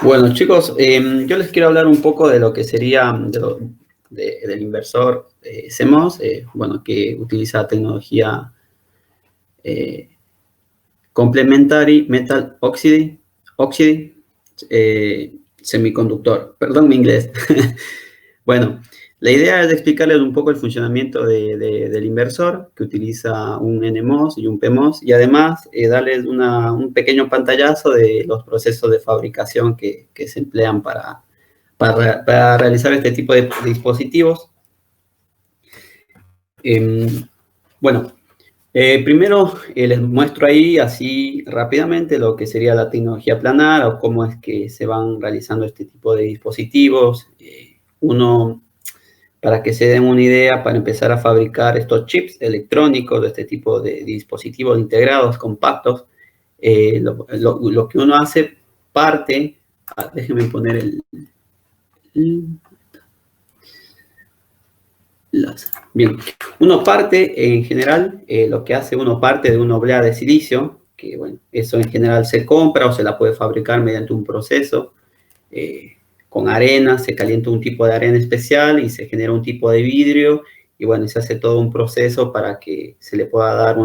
Bueno, chicos, yo les quiero hablar un poco de lo que sería del inversor CMOS, bueno, que utiliza tecnología eh, Complementary Metal Oxide Semiconductor. Perdón mi inglés. Bueno, la idea es explicarles un poco el funcionamiento del inversor, que utiliza un NMOS y un PMOS, y además darles un pequeño pantallazo de los procesos de fabricación que se emplean para realizar este tipo de dispositivos. Bueno, primero les muestro ahí así rápidamente lo que sería la tecnología planar o cómo es que se van realizando este tipo de dispositivos. Para que se den una idea, para empezar a fabricar estos chips electrónicos, de este tipo de dispositivos integrados, compactos, lo que uno hace parte, déjenme poner bien, uno parte en general, lo que hace uno parte de una oblea de silicio, que bueno, eso en general se compra o se la puede fabricar mediante un proceso. Con arena, se calienta un tipo de arena especial y se genera un tipo de vidrio y bueno, se hace todo un proceso para que se le pueda dar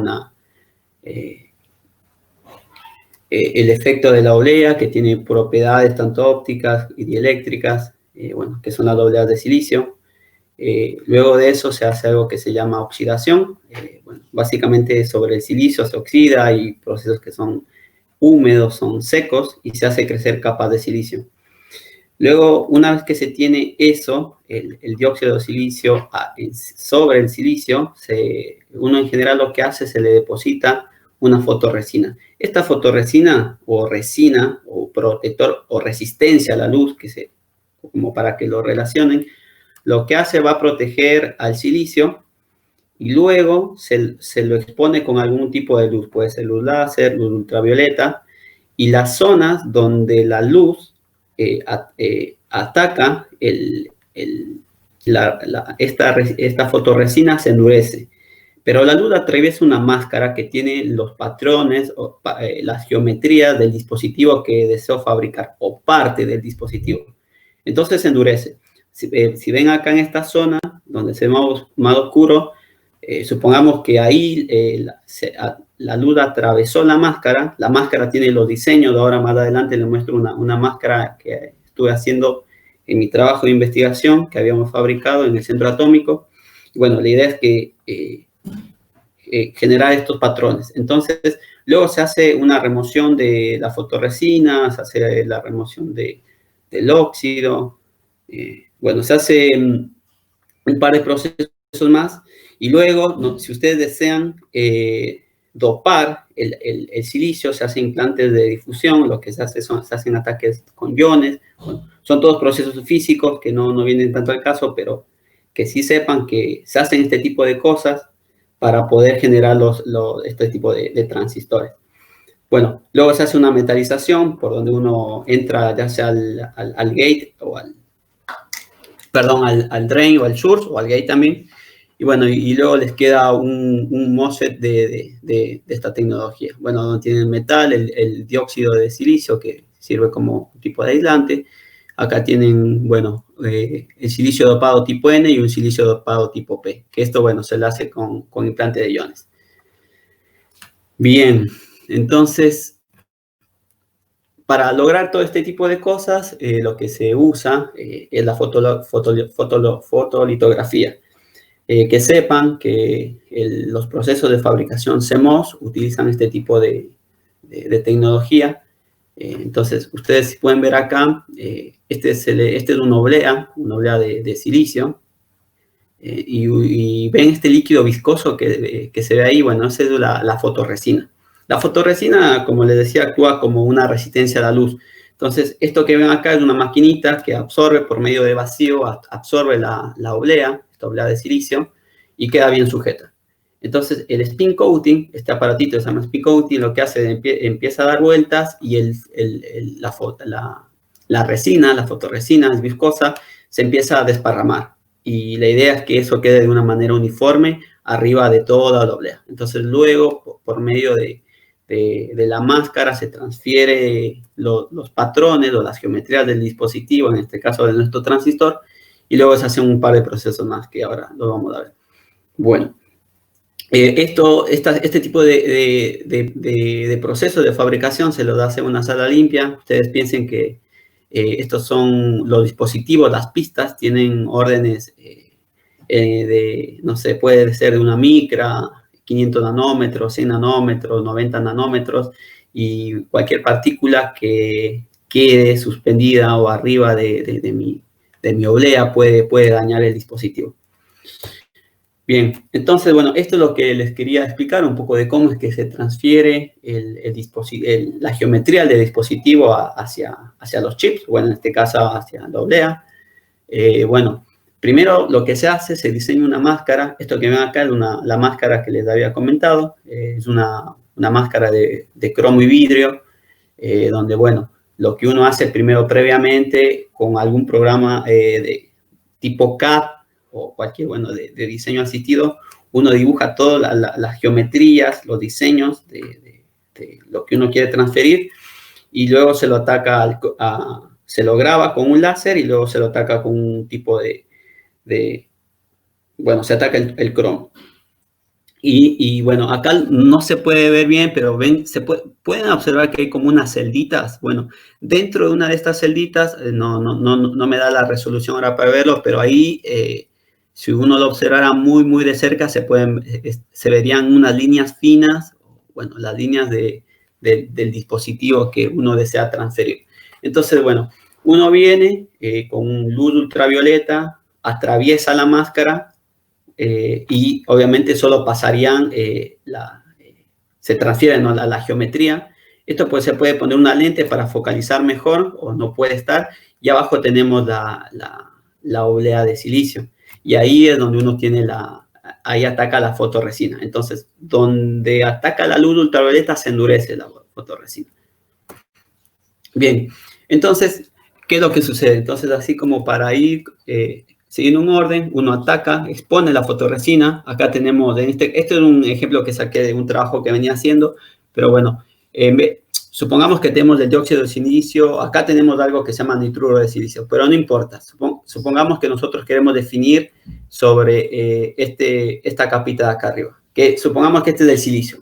el efecto de la oblea, que tiene propiedades tanto ópticas y dieléctricas, bueno, que son las obleas de silicio. Luego de eso se hace algo que se llama oxidación. Bueno, básicamente sobre el silicio se oxida, hay procesos que son húmedos, son secos y se hace crecer capas de silicio. Luego, una vez que se tiene eso, el dióxido de silicio sobre el silicio, uno en general lo que hace, se le deposita una fotorresina. Esta fotorresina o resina o protector o resistencia a la luz, como para que lo relacionen, lo que hace va a proteger al silicio y luego se lo expone con algún tipo de luz, puede ser luz láser, luz ultravioleta, y las zonas donde la luz ataca esta fotorresina se endurece. Pero la luz atraviesa una máscara que tiene los patrones o las geometrías del dispositivo que deseo fabricar o parte del dispositivo. Entonces se endurece. Si ven acá en esta zona donde se ve más oscuro, supongamos que ahí la luz atravesó la máscara tiene los diseños, de ahora más adelante les muestro una máscara que estuve haciendo en mi trabajo de investigación que habíamos fabricado en el centro atómico. Bueno, la idea es que generar estos patrones. Entonces, luego se hace una remoción de la fotorresina, se hace la remoción del óxido, bueno, se hace un par de procesos más y luego, ¿no? Si ustedes desean dopar el silicio, se hacen implantes de difusión, lo que se hacen ataques con iones, bueno, son todos procesos físicos que no vienen tanto al caso, pero que sí sepan que se hacen este tipo de cosas para poder generar este tipo de transistores. Bueno, luego se hace una metalización por donde uno entra ya sea al gate o al drain o al source o al gate también. Y bueno, y luego les queda un MOSFET de esta tecnología. Bueno, donde tienen metal, el dióxido de silicio que sirve como tipo de aislante. Acá tienen, bueno, el silicio dopado tipo N y un silicio dopado tipo P, que esto, bueno, se le hace con implante de iones. Bien, entonces, para lograr todo este tipo de cosas, lo que se usa es la fotolitografía. Que sepan que los procesos de fabricación CMOS utilizan este tipo de tecnología. Entonces, ustedes pueden ver acá, este es una oblea de silicio. Y ven este líquido viscoso que se ve ahí, bueno, esa es la fotorresina. La fotorresina, como les decía, actúa como una resistencia a la luz. Entonces, esto que ven acá es una maquinita que absorbe por medio de vacío, absorbe la oblea, esta oblea de silicio, y queda bien sujeta. Entonces, el spin coating, este aparatito se llama spin coating, lo que hace empieza a dar vueltas y la resina, la fotorresina es viscosa, se empieza a desparramar. Y la idea es que eso quede de una manera uniforme arriba de toda la oblea. Entonces, luego, por medio de de la máscara se transfiere los patrones o las geometrías del dispositivo, en este caso de nuestro transistor, y luego se hacen un par de procesos más que ahora lo vamos a ver. Bueno, este tipo de proceso de fabricación se lo hace una sala limpia. Ustedes piensen que estos son los dispositivos, las pistas, tienen órdenes no sé, puede ser de una micra, 500 nanómetros, 100 nanómetros, 90 nanómetros, y cualquier partícula que quede suspendida o arriba de mi oblea puede dañar el dispositivo. Bien, entonces, bueno, esto es lo que les quería explicar, un poco de cómo es que se transfiere la geometría del dispositivo hacia los chips, bueno, en este caso hacia la oblea. Bueno, primero lo que se hace, se diseña una máscara. Esto que ven acá es la máscara que les había comentado. Es una máscara de cromo y vidrio, donde, bueno, lo que uno hace primero previamente con algún programa de tipo CAD o cualquier, bueno, de diseño asistido, uno dibuja todas las geometrías, los diseños de lo que uno quiere transferir, y luego se lo ataca se lo graba con un láser y luego se lo ataca con un tipo bueno, se ataca el cromo. Y bueno, acá no se puede ver bien, pero ven, pueden observar que hay como unas celditas. Bueno, dentro de una de estas celditas, no me da la resolución ahora para verlo, pero ahí, si uno lo observara muy de cerca, se verían unas líneas finas, bueno, las líneas del dispositivo que uno desea transferir. Entonces, bueno, uno viene con luz ultravioleta, atraviesa la máscara, y obviamente solo pasarían, se transfieren, ¿no?, la geometría. Esto pues se puede poner una lente para focalizar mejor o no puede estar. Y abajo tenemos la oblea de silicio. Y ahí es donde uno tiene ahí ataca la fotorresina. Entonces, donde ataca la luz ultravioleta se endurece la fotorresina. Bien, entonces, ¿qué es lo que sucede? Entonces, así como para ir siguiendo un orden, uno ataca, expone la fotorresina. Acá tenemos, este es un ejemplo que saqué de un trabajo que venía haciendo, pero bueno, supongamos que tenemos el dióxido de silicio, acá tenemos algo que se llama nitruro de silicio, pero no importa. Supongamos que nosotros queremos definir sobre esta capita de acá arriba, que supongamos que este es el silicio,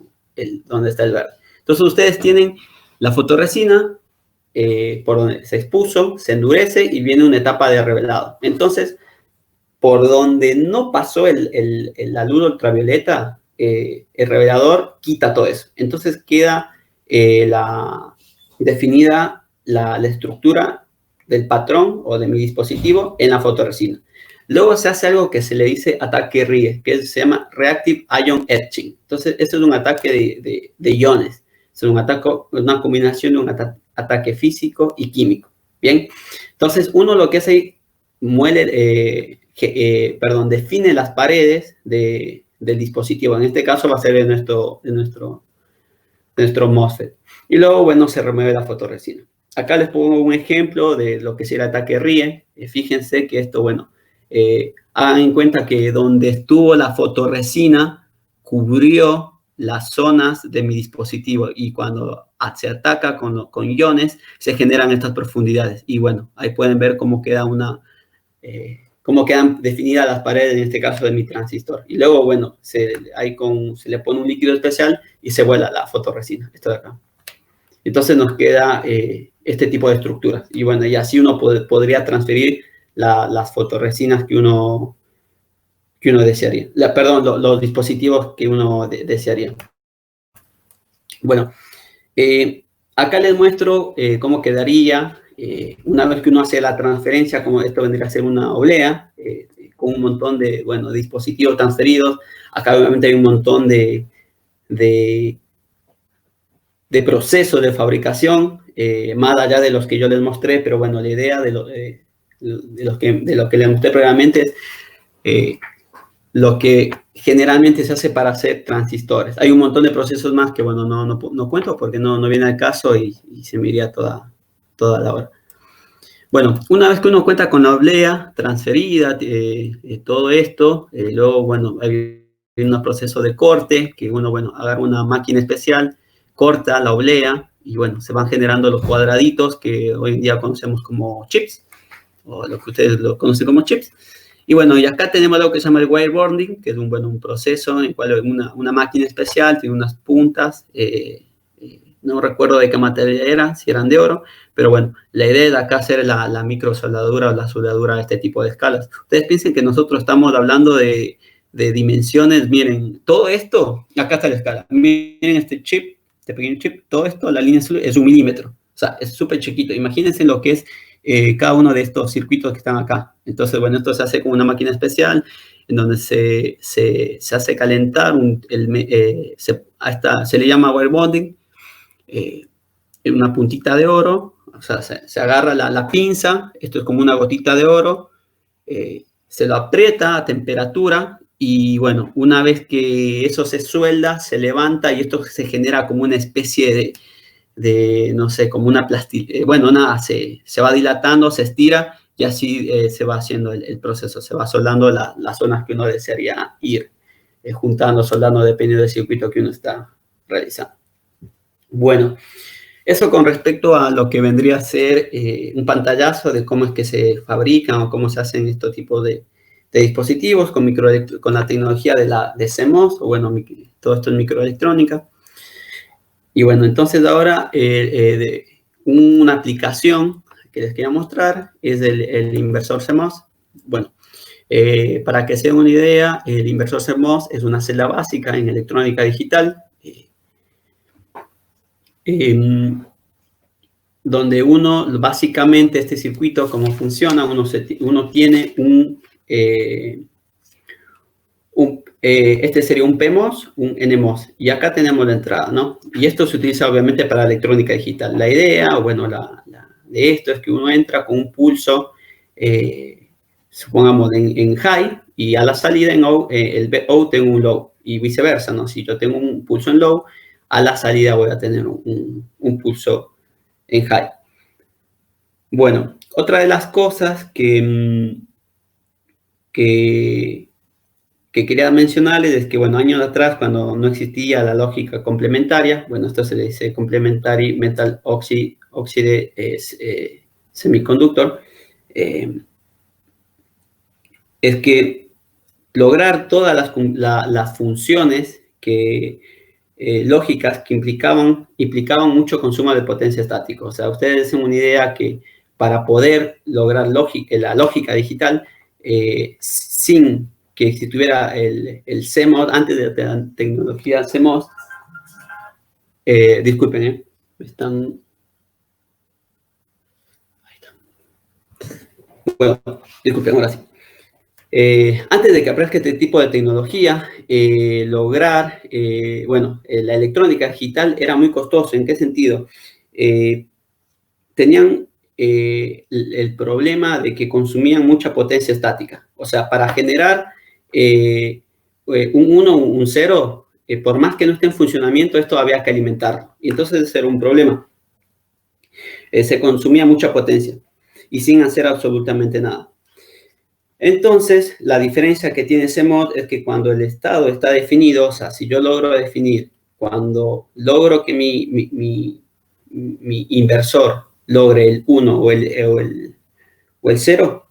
donde está el verde. Entonces ustedes tienen la fotorresina, por donde se expuso, se endurece y viene una etapa de revelado. Entonces, por donde no pasó la luz ultravioleta, el revelador quita todo eso. Entonces queda definida la estructura del patrón o de mi dispositivo en la fotorresina. Luego se hace algo que se le dice ataque RIE, que se llama Reactive Ion Etching. Entonces, esto es un ataque de iones. Es una combinación de un ataque físico y químico. Bien, entonces uno lo que hace, define las paredes del dispositivo. En este caso va a ser de nuestro MOSFET. Y luego, bueno, se remueve la fotorresina. Acá les pongo un ejemplo de lo que sería el ataque RIE. Fíjense que esto, bueno, hagan en cuenta que donde estuvo la fotorresina cubrió las zonas de mi dispositivo, y cuando se ataca con iones se generan estas profundidades. Y bueno, ahí pueden ver cómo cómo quedan definidas las paredes, en este caso de mi transistor. Y luego, bueno, se le pone un líquido especial y se vuela la fotorresina, esto de acá. Entonces nos queda este tipo de estructuras. Y bueno, y así uno podría transferir las fotorresinas que uno desearía. Los dispositivos que uno desearía. Bueno, acá les muestro cómo quedaría una vez que uno hace la transferencia, como esto vendría a ser una oblea, con un montón de, bueno, dispositivos transferidos. Acá obviamente hay un montón de procesos de fabricación, más allá de los que yo les mostré, pero bueno, la idea de lo que les mostré previamente es lo que generalmente se hace para hacer transistores. Hay un montón de procesos más que, bueno, no cuento porque no viene al caso y se me iría toda la hora. Bueno, una vez que uno cuenta con la oblea transferida, todo esto, luego, bueno, hay un proceso de corte, que uno, bueno, agarra una máquina especial, corta la oblea y bueno, se van generando los cuadraditos que hoy en día conocemos como chips, o lo que ustedes lo conocen como chips. Y bueno, y acá tenemos algo que se llama el wire bonding, que es un proceso en el cual una máquina especial tiene unas puntas, no recuerdo de qué materia eran, si eran de oro, pero bueno, la idea de acá hacer la microsoldadura o la soldadura de este tipo de escalas. Ustedes piensen que nosotros estamos hablando de dimensiones, miren, todo esto, acá está la escala, miren este chip, este pequeño chip, todo esto, la línea azul es 1 milímetro, o sea, es súper chiquito. Imagínense lo que es cada uno de estos circuitos que están acá. Entonces, bueno, esto se hace con una máquina especial en donde se hace calentar, se le llama wire bonding, una puntita de oro, o sea, se agarra la pinza, esto es como una gotita de oro, se lo aprieta a temperatura y bueno, una vez que eso se suelda, se levanta y esto se genera como una especie de no sé, como una plastilina, bueno, nada, se va dilatando, se estira y así se va haciendo el proceso, se va soldando las zonas que uno desearía ir juntando, soldando, dependiendo del circuito que uno está realizando. Bueno, eso con respecto a lo que vendría a ser un pantallazo de cómo es que se fabrican o cómo se hacen estos tipos de dispositivos con la tecnología de CMOS, o bueno, todo esto es microelectrónica. Y bueno, entonces ahora una aplicación que les quería mostrar es el inversor CMOS. Bueno, para que se den una idea, el inversor CMOS es una celda básica en electrónica digital, donde uno, básicamente, este circuito, cómo funciona, uno tiene este sería un PMOS, un NMOS, y acá tenemos la entrada, ¿no? Y esto se utiliza obviamente para electrónica digital. La idea, bueno, de esto es que uno entra con un pulso, supongamos en high, y a la salida en el out tengo un low, y viceversa, ¿no? Si yo tengo un pulso en low, a la salida voy a tener un pulso en high. Bueno, otra de las cosas que quería mencionarles es que, bueno, años atrás, cuando no existía la lógica complementaria, bueno, esto se le dice Complementary Metal Oxide Semiconductor, es que lograr todas las funciones lógicas que implicaban mucho consumo de potencia estática. O sea, ustedes tienen una idea que para poder lograr la lógica digital, sin que si tuviera el CMOS, antes de la tecnología CMOS, disculpen, están... Ahí está. Bueno, disculpen, ahora sí. Antes de que aparezca este tipo de tecnología, lograr, bueno, la electrónica digital era muy costoso. ¿En qué sentido? Tenían el problema de que consumían mucha potencia estática. O sea, para generar un 1, un 0, por más que no esté en funcionamiento, esto había que alimentarlo. Y entonces ese era un problema. Se consumía mucha potencia y sin hacer absolutamente nada. Entonces, la diferencia que tiene CMOS es que cuando el estado está definido, o sea, si yo logro definir, cuando logro que mi inversor logre el 1 o el 0,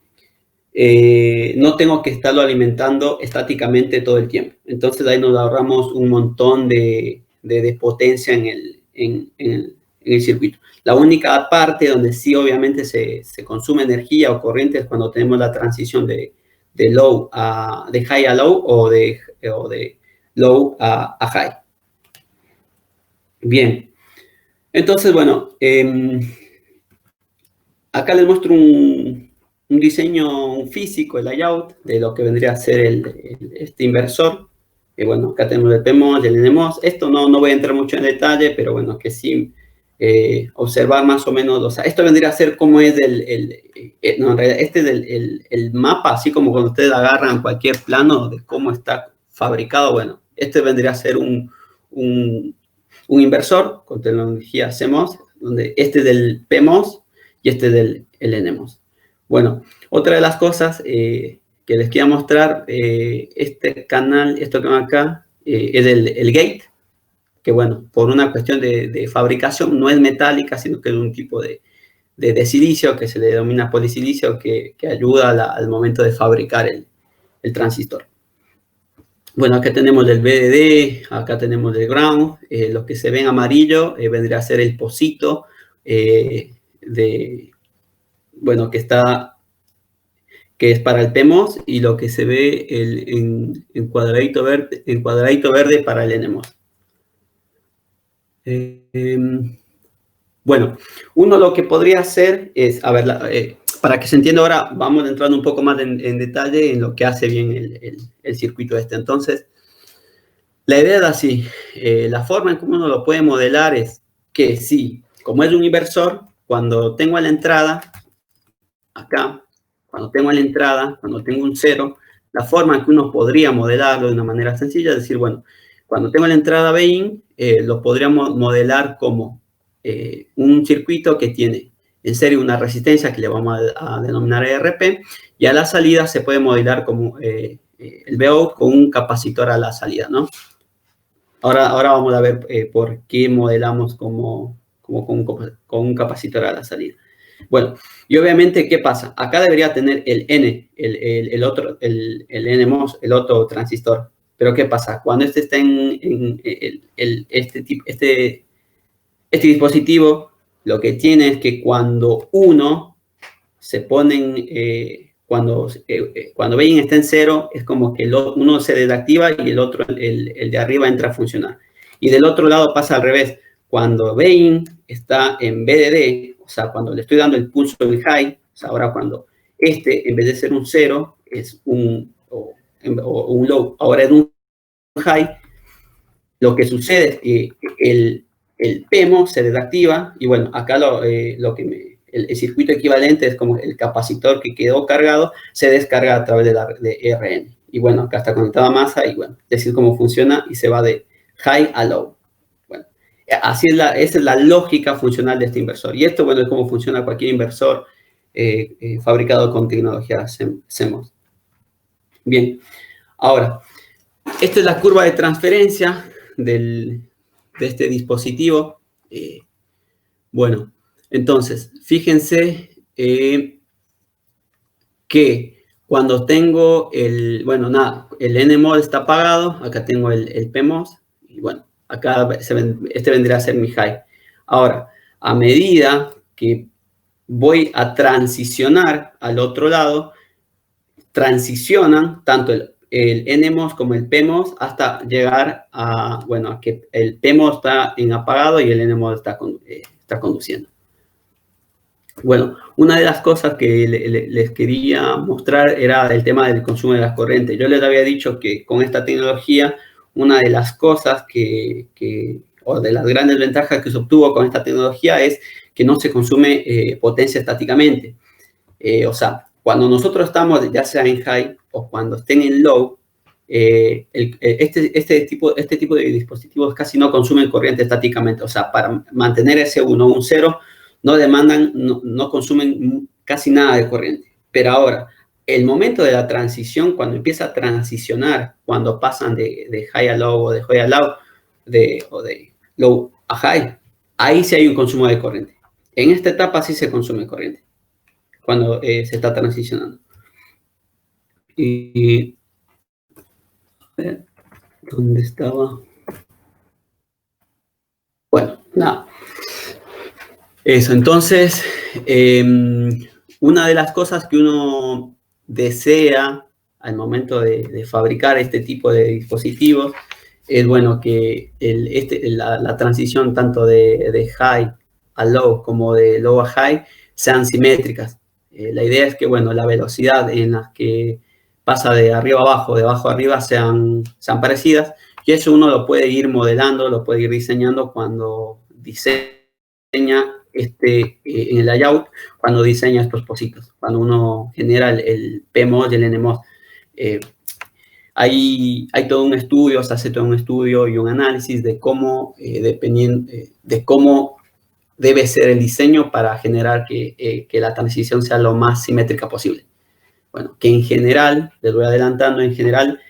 no tengo que estarlo alimentando estáticamente todo el tiempo. Entonces, ahí nos ahorramos un montón de potencia en el circuito. La única parte donde sí obviamente se consume energía o corriente es cuando tenemos la transición de high a low o de low a high. Bien, entonces, bueno, acá les muestro un diseño físico, el layout de lo que vendría a ser este inversor. Bueno, acá tenemos el PMOS, el NMOS. Esto no voy a entrar mucho en detalle, pero bueno, que sí observar más o menos, o sea, esto vendría a ser como es no, en realidad este es el mapa, así como cuando ustedes agarran cualquier plano de cómo está fabricado. Bueno, este vendría a ser un inversor con tecnología CMOS, donde este es del PMOS y este es del NMOS. Bueno, otra de las cosas que les quiero mostrar, este canal, esto que ven acá, es el gate. bueno, por una cuestión de fabricación no es metálica, sino que es un tipo de silicio que se le denomina polisilicio, que ayuda al momento de fabricar el transistor. Bueno, acá tenemos el VDD, acá tenemos el ground, lo que se ve en amarillo vendría a ser el pocito bueno, que es para el PMOS, y lo que se ve en cuadradito verde para el NMOS. Bueno, uno lo que podría hacer es, a ver, para que se entienda ahora, vamos entrando un poco más en detalle en lo que hace bien el circuito este. Entonces, la idea es así, la forma en cómo uno lo puede modelar es que sí, como es un inversor, cuando tengo la entrada, acá, cuando tengo un 0, la forma en que uno podría modelarlo de una manera sencilla es decir, bueno, cuando tengo la entrada Bin, lo podríamos modelar como un circuito que tiene en serie una resistencia que le vamos a denominar ERP, y a la salida se puede modelar como el Vout con un capacitor a la salida, ¿no? Ahora vamos a ver por qué modelamos como con un capacitor a la salida. Bueno, y obviamente, ¿qué pasa? Acá debería tener el N, el NMOS, el otro transistor. Pero ¿qué pasa? Cuando este está este dispositivo, lo que tiene es que cuando uno se ponen, cuando Bin está en 0, es como que uno se desactiva y el otro, el de arriba, entra a funcionar. Y del otro lado pasa al revés. Cuando Bin está en BDD, o sea, cuando le estoy dando el pulso del high, o sea, ahora cuando en vez de ser un 0, es un low, ahora es un high, lo que sucede es que el PEMO se desactiva, y bueno, acá el circuito equivalente es como el capacitor que quedó cargado, se descarga a través de RN. Y bueno, acá está conectada a masa, y bueno, decir cómo funciona, y se va de high a low. Bueno, esa es la lógica funcional de este inversor. Y esto, bueno, es cómo funciona cualquier inversor fabricado con tecnología CMOS. Bien, ahora, esta es la curva de transferencia de este dispositivo. Bueno, entonces, fíjense que cuando tengo el NMOS está apagado, acá tengo el PMOS, y bueno, acá este vendría a ser mi high. Ahora, a medida que voy a transicionar al otro lado, transicionan tanto el NMOS como el PMOS hasta llegar a que el PMOS está en apagado y el NMOS está conduciendo. Bueno, una de las cosas que les quería mostrar era el tema del consumo de las corrientes. Yo les había dicho que con esta tecnología, una de las cosas o de las grandes ventajas que se obtuvo con esta tecnología es que no se consume potencia estáticamente. O sea, cuando nosotros estamos ya sea en high o cuando estén en low, este tipo de dispositivos casi no consumen corriente estáticamente. O sea, para mantener ese 1 o un 0, no consumen casi nada de corriente. Pero ahora, el momento de la transición, cuando empieza a transicionar, cuando pasan de high a low o de high a low, o de low a high, ahí sí hay un consumo de corriente. En esta etapa sí se consume corriente, cuando se está transicionando. Y a ver, ¿dónde estaba? Bueno, nada. Eso, entonces, una de las cosas que uno desea al momento de fabricar este tipo de dispositivos es, bueno, que la transición tanto de high a low como de low a high sean simétricas. La idea es que, bueno, la velocidad en la que pasa de arriba a abajo, de abajo a arriba, sean parecidas, y eso uno lo puede ir modelando, lo puede ir diseñando cuando diseña en el layout, cuando diseña estos pocitos, cuando uno genera el PMOS y el NMOS. Hay todo un estudio, se hace todo un estudio y un análisis de cómo, de cómo debe ser el diseño para generar que la transición sea lo más simétrica posible. Bueno, que en general, les voy adelantando, en general,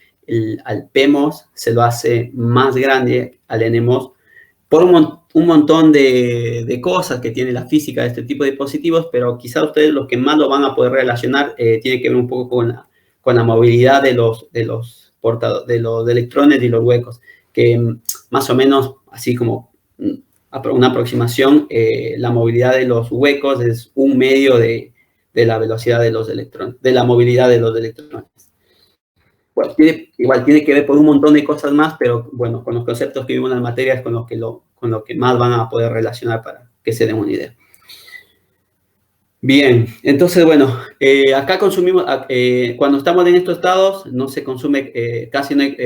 al PMOS se lo hace más grande al NMOS por un montón de cosas que tiene la física de este tipo de dispositivos, pero quizá ustedes lo que más lo van a poder relacionar tiene que ver un poco con la movilidad de los electrones y los huecos, que más o menos, así como una aproximación, la movilidad de los huecos es un medio de la velocidad de los electrones, de la movilidad de los electrones. Bueno, igual tiene que ver por un montón de cosas más, pero bueno, con los conceptos que vimos en las materias con lo que más van a poder relacionar para que se den una idea. Bien, entonces, bueno, acá consumimos, cuando estamos en estos estados, no se consume, casi no hay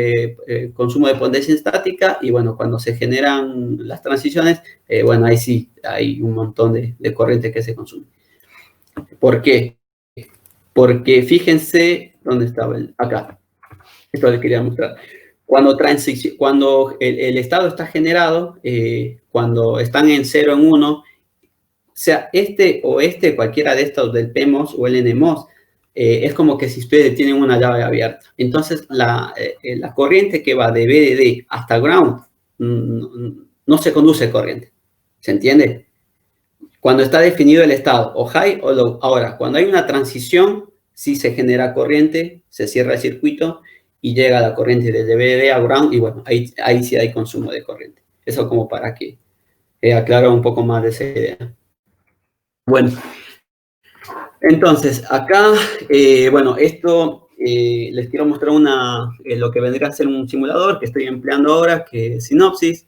consumo de potencia estática, y bueno, cuando se generan las transiciones, bueno, ahí sí hay un montón de corriente que se consume. ¿Por qué? Porque fíjense, ¿dónde estaba? Acá. Esto les quería mostrar. Cuando el estado está generado, cuando están en 0 en 1, sea cualquiera de estos del PMOS o el NMOS, es como que si ustedes tienen una llave abierta. Entonces, la corriente que va de VDD hasta ground no se conduce corriente. ¿Se entiende? Cuando está definido el estado, o high o low. Ahora, cuando hay una transición, sí se genera corriente, se cierra el circuito y llega la corriente desde VDD a ground, y bueno, ahí sí hay consumo de corriente. Eso como para que aclare un poco más de esa idea. Bueno, entonces, acá, bueno, esto les quiero mostrar lo que vendría a ser un simulador que estoy empleando ahora, que es Synopsys.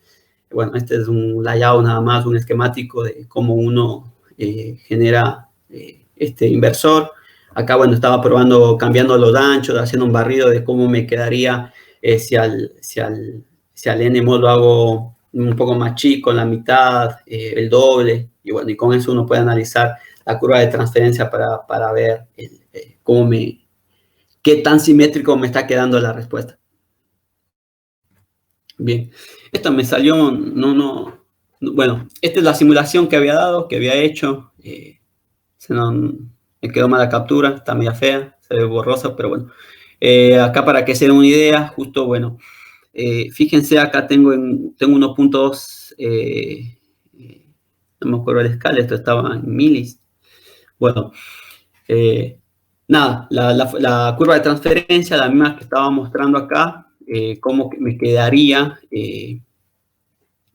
Bueno, este es un layout nada más, un esquemático de cómo uno genera este inversor. Acá, bueno, estaba probando, cambiando los anchos, haciendo un barrido de cómo me quedaría si al NMOS lo hago un poco más chico, la mitad, el doble. Y bueno, y con eso uno puede analizar la curva de transferencia para ver qué tan simétrico me está quedando la respuesta. Bien, esto me salió, bueno, esta es la simulación que había dado, que había hecho. Me quedó mala captura, está media fea, se ve borrosa, pero bueno. Acá para que se den una idea, justo, bueno, fíjense, acá tengo unos puntos, no me acuerdo la escala, esto estaba en milis. Bueno, nada, la curva de transferencia, la misma que estaba mostrando acá, cómo me quedaría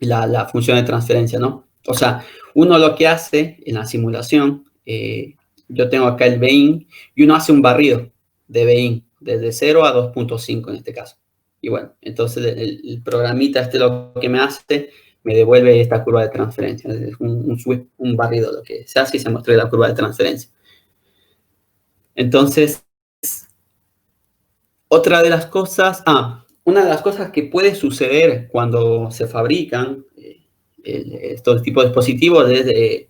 la función de transferencia, ¿no? O sea, uno lo que hace en la simulación, yo tengo acá el Bin, y uno hace un barrido de Bin, desde 0 a 2.5 en este caso. Y bueno, entonces el programita lo que me hace, me devuelve esta curva de transferencia. Es un barrido lo que se hace y se muestra la curva de transferencia. Entonces, otra de las cosas, una de las cosas que puede suceder cuando se fabrican estos tipos de dispositivos es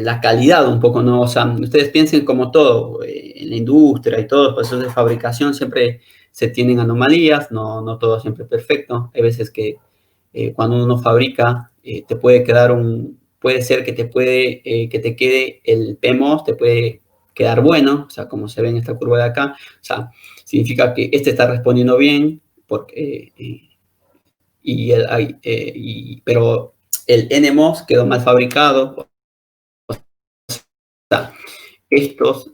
la calidad un poco, ¿no? O sea, ustedes piensen como todo, en la industria y todos los procesos de fabricación siempre se tienen anomalías, no todo siempre es perfecto. Hay veces que cuando uno fabrica, te puede quedar puede ser que que te quede el PMOS, te puede quedar bueno, o sea, como se ve en esta curva de acá, o sea, significa que este está respondiendo bien, pero el NMOS quedó mal fabricado. O sea, estos,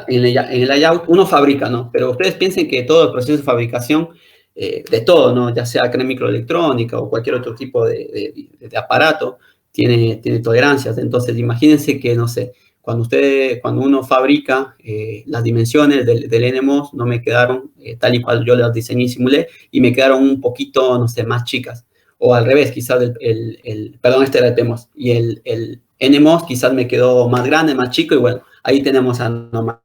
en el layout, uno fabrica, ¿no? Pero ustedes piensen que todo el proceso de fabricación, de todo, ¿no? Ya sea microelectrónica o cualquier otro tipo de aparato, tiene tolerancias. Entonces, imagínense que, no sé, cuando uno fabrica, las dimensiones del NMOS no me quedaron tal y cual yo las diseñé y simulé, y me quedaron un poquito, no sé, más chicas. O al revés, quizás perdón, este era el PMOS, y el NMOS quizás me quedó más grande, más chico, y bueno, ahí tenemos anomalías.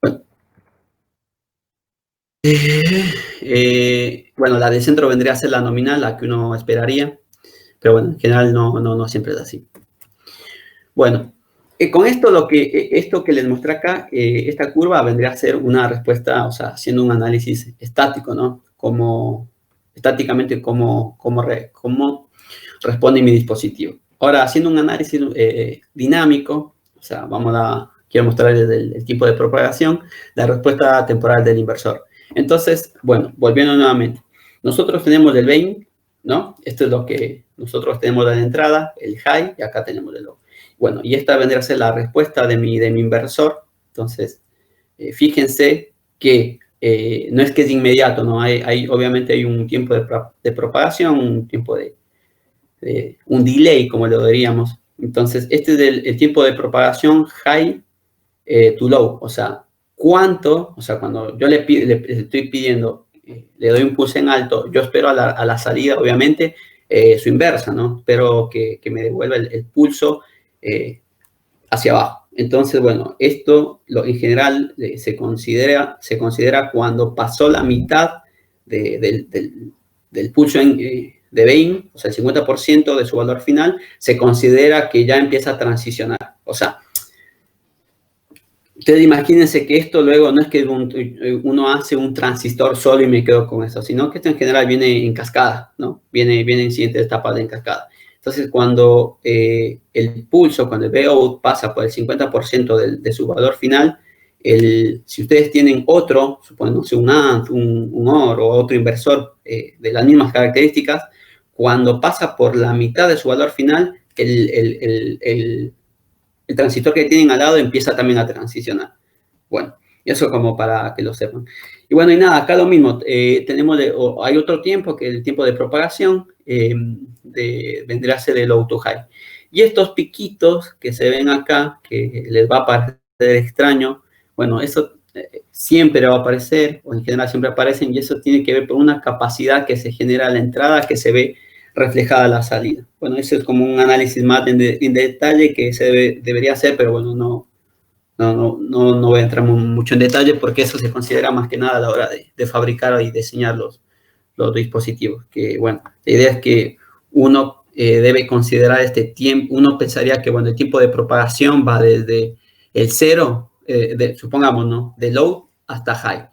Bueno, bueno, la de centro vendría a ser la nominal, la que uno esperaría, pero bueno, en general no siempre es así. Bueno, con esto, esto que les mostré acá, esta curva vendría a ser una respuesta, o sea, haciendo un análisis estático, ¿no? Estáticamente, cómo responde mi dispositivo. Ahora, haciendo un análisis dinámico, o sea, quiero mostrarles el tipo de propagación, la respuesta temporal del inversor. Entonces, bueno, volviendo nuevamente. nosotros tenemos el Bain, ¿no? Esto es lo que nosotros tenemos de la entrada, el high, y acá tenemos el low. Bueno, y esta vendría a ser la respuesta de mi inversor. Entonces, fíjense que no es que es inmediato, ¿no? Obviamente hay un tiempo de propagación, un tiempo un delay, como lo diríamos. Entonces, este es el tiempo de propagación high to low, o sea, cuánto, o sea, cuando yo le estoy pidiendo, le doy un pulso en alto, yo espero a la salida, obviamente, su inversa, ¿no? Espero que me devuelva el pulso hacia abajo. Entonces, bueno, esto en general se considera cuando pasó la mitad del pulso de Bain, o sea, el 50% de su valor final, se considera que ya empieza a transicionar. O sea, ustedes imagínense que esto luego no es que uno hace un transistor solo y me quedo con eso, sino que esto en general viene en cascada, ¿no? Viene en siguientes etapas en cascada. Entonces, cuando el pulso, cuando el VO pasa por el 50% de su valor final, si ustedes tienen otro, supongamos un AND, un OR o otro inversor de las mismas características, cuando pasa por la mitad de su valor final, el transistor que tienen al lado empieza también a transicionar. Bueno, eso como para que lo sepan. Y bueno, y nada, acá lo mismo. Hay otro tiempo, que es el tiempo de propagación, vendría a ser el low to high. Y estos piquitos que se ven acá, que les va a parecer extraño, bueno, eso siempre va a aparecer, o en general siempre aparecen, y eso tiene que ver con una capacidad que se genera a la entrada, que se ve reflejada a la salida. Bueno, eso es como un análisis más en detalle que se debería hacer, pero bueno, no voy a entrar mucho en detalle porque eso se considera más que nada a la hora de fabricar y diseñar los dispositivos. Que bueno, la idea es que uno debe considerar este tiempo. Uno pensaría que bueno, el tiempo de propagación va desde el cero, supongamos, ¿no? De low hasta high.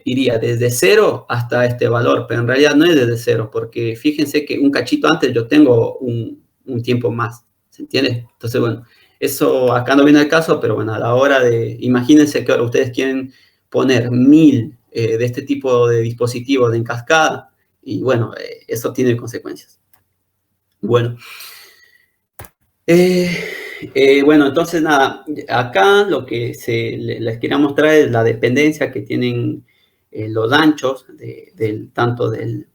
Iría desde cero hasta este valor, pero en realidad no es desde cero, porque fíjense que un cachito antes yo tengo un tiempo más, ¿se entiende? Entonces, bueno, eso acá no viene al caso, pero bueno, a la hora imagínense que ahora ustedes quieren poner 1000 de este tipo de dispositivos en cascada, y bueno, eso tiene consecuencias. Bueno, bueno, entonces nada, acá lo que les quería mostrar es la dependencia que tienen los anchos, tanto del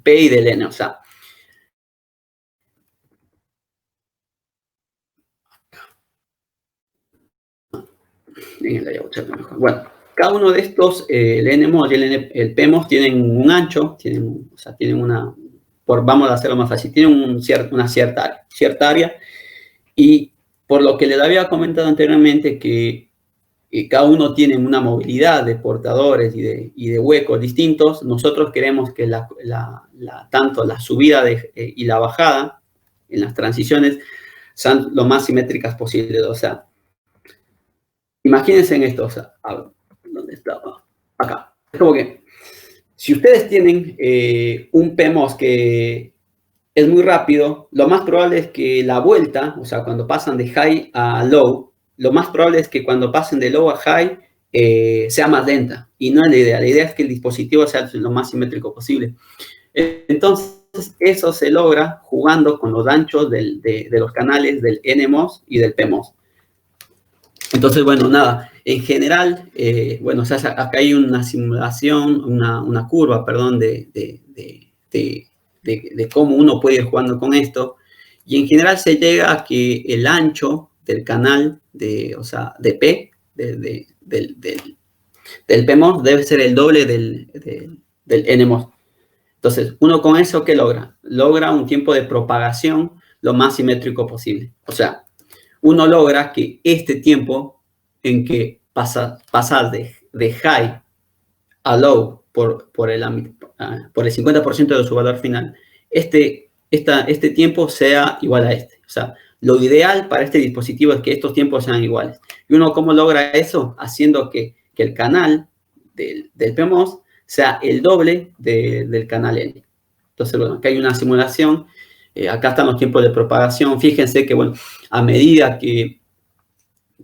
P y del N, o sea, bueno, cada uno de estos, el NMOS y el PMOS, tienen un ancho, tienen vamos a hacerlo más fácil, tienen una cierta área, y por lo que les había comentado anteriormente, que cada uno tiene una movilidad de portadores y de huecos distintos, nosotros queremos que tanto la subida y la bajada en las transiciones sean lo más simétricas posible. O sea, imagínense en esto, o sea, ¿dónde estaba? Acá. Es como que si ustedes tienen un PMOS que es muy rápido, lo más probable es que la vuelta, o sea, cuando pasan de high a low, lo más probable es que cuando pasen de low a high sea más lenta. Y no es la idea. La idea es que el dispositivo sea lo más simétrico posible. Entonces, eso se logra jugando con los anchos de los canales del NMOS y del PMOS. Entonces, bueno, nada, en general, bueno, o sea, acá hay una simulación, una curva, perdón, de cómo uno puede ir jugando con esto, y en general se llega a que el ancho del canal, o sea, de P, del PMOS, debe ser el doble del NMOS. Entonces, uno con eso, ¿qué logra? Logra un tiempo de propagación lo más simétrico posible. O sea, uno logra que este tiempo en que pasar de high a low por el 50% de su valor final, este tiempo sea igual a este. O sea, lo ideal para este dispositivo es que estos tiempos sean iguales. ¿Y uno cómo logra eso? Haciendo que el canal del PMOS sea el doble del canal N. Entonces, bueno, acá hay una simulación. Acá están los tiempos de propagación. Fíjense que, bueno, a medida que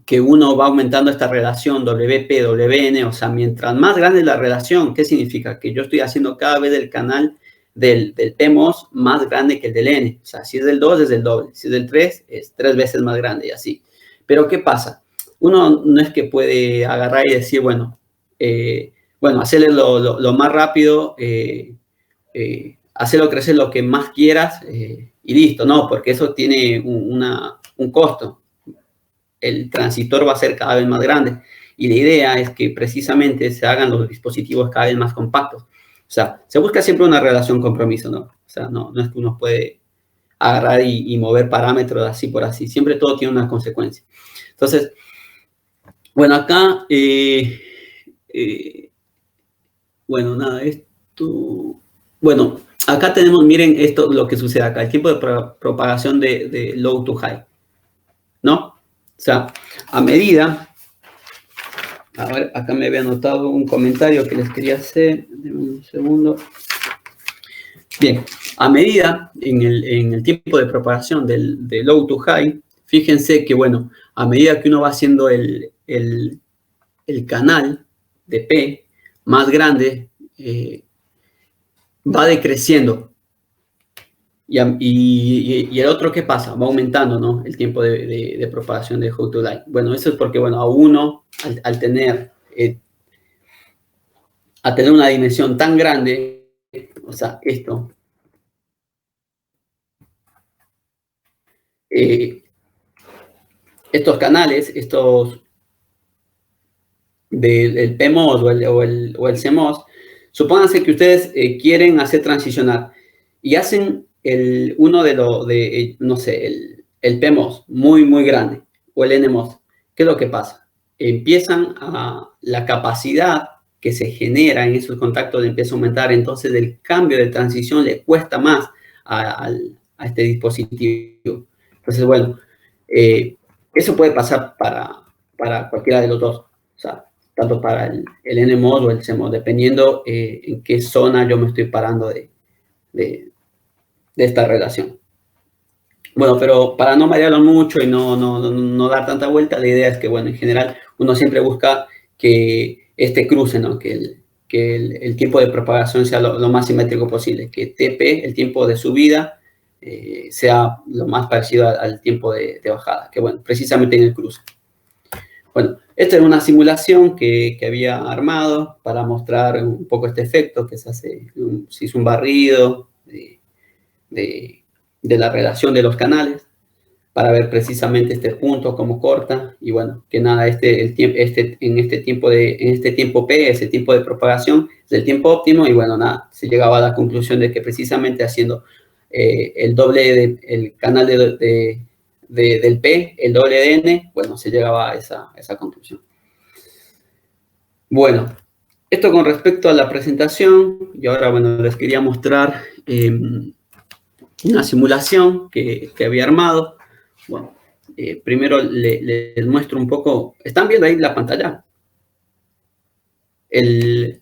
que uno va aumentando esta relación WP-WN, o sea, mientras más grande la relación, ¿qué significa? Que yo estoy haciendo cada vez el canal del PMOS más grande que el del N. O sea, si es del 2 es el doble, si es del 3 es 3 veces más grande y así. Pero ¿qué pasa? Uno no es que puede agarrar y decir, bueno, hacerle lo más rápido, hacerlo crecer lo que más quieras y listo, no, porque eso tiene un costo. El transistor va a ser cada vez más grande y la idea es que precisamente se hagan los dispositivos cada vez más compactos. O sea, se busca siempre una relación compromiso, ¿no? O sea, no es que uno puede agarrar y mover parámetros así por así. Siempre todo tiene una consecuencia. Entonces, bueno, acá, bueno, nada, esto, bueno, acá tenemos, miren esto, lo que sucede acá, el tiempo de propagación de low to high, ¿no? O sea, a medida, a ver, acá me había anotado un comentario que les quería hacer, un segundo. Bien, a medida en el tiempo de propagación de low to high, fíjense que, bueno, a medida que uno va haciendo el canal de P más grande, va decreciendo. Y el otro, ¿qué pasa? Va aumentando, ¿no? El tiempo de propagación de How to Light. Bueno, eso es porque, bueno, a uno, al tener una dimensión tan grande, o sea, esto, estos canales, del PMOS o el CMOS, supónganse que ustedes quieren hacer transicionar y hacen uno no sé, el PMOS muy, muy grande o el NMOS. ¿Qué es lo que pasa? La capacidad que se genera en esos contactos empieza a aumentar, entonces el cambio de transición le cuesta más a este dispositivo. Entonces, bueno, eso puede pasar para cualquiera de los dos. O sea, tanto para el NMOS o el CMOS, dependiendo en qué zona yo me estoy parando de esta relación. Bueno, pero para no marearlo mucho y no dar tanta vuelta, la idea es que, bueno, en general, uno siempre busca que este cruce, ¿no? Que el tiempo de propagación sea lo más simétrico posible, que TP, el tiempo de subida, sea lo más parecido al tiempo de bajada, que, bueno, precisamente en el cruce. Bueno, esta es una simulación que había armado para mostrar un poco este efecto que se hizo un barrido de la relación de los canales para ver precisamente este punto, cómo corta, y bueno, que nada, en este tiempo P, ese tiempo de propagación, es el tiempo óptimo, y bueno, nada, se llegaba a la conclusión de que precisamente haciendo el doble del canal del P, el doble de N, bueno, se llegaba a esa conclusión. Bueno, esto con respecto a la presentación, y ahora, bueno, les quería mostrar una simulación que había armado. Bueno, primero les muestro un poco. ¿Están viendo ahí la pantalla? El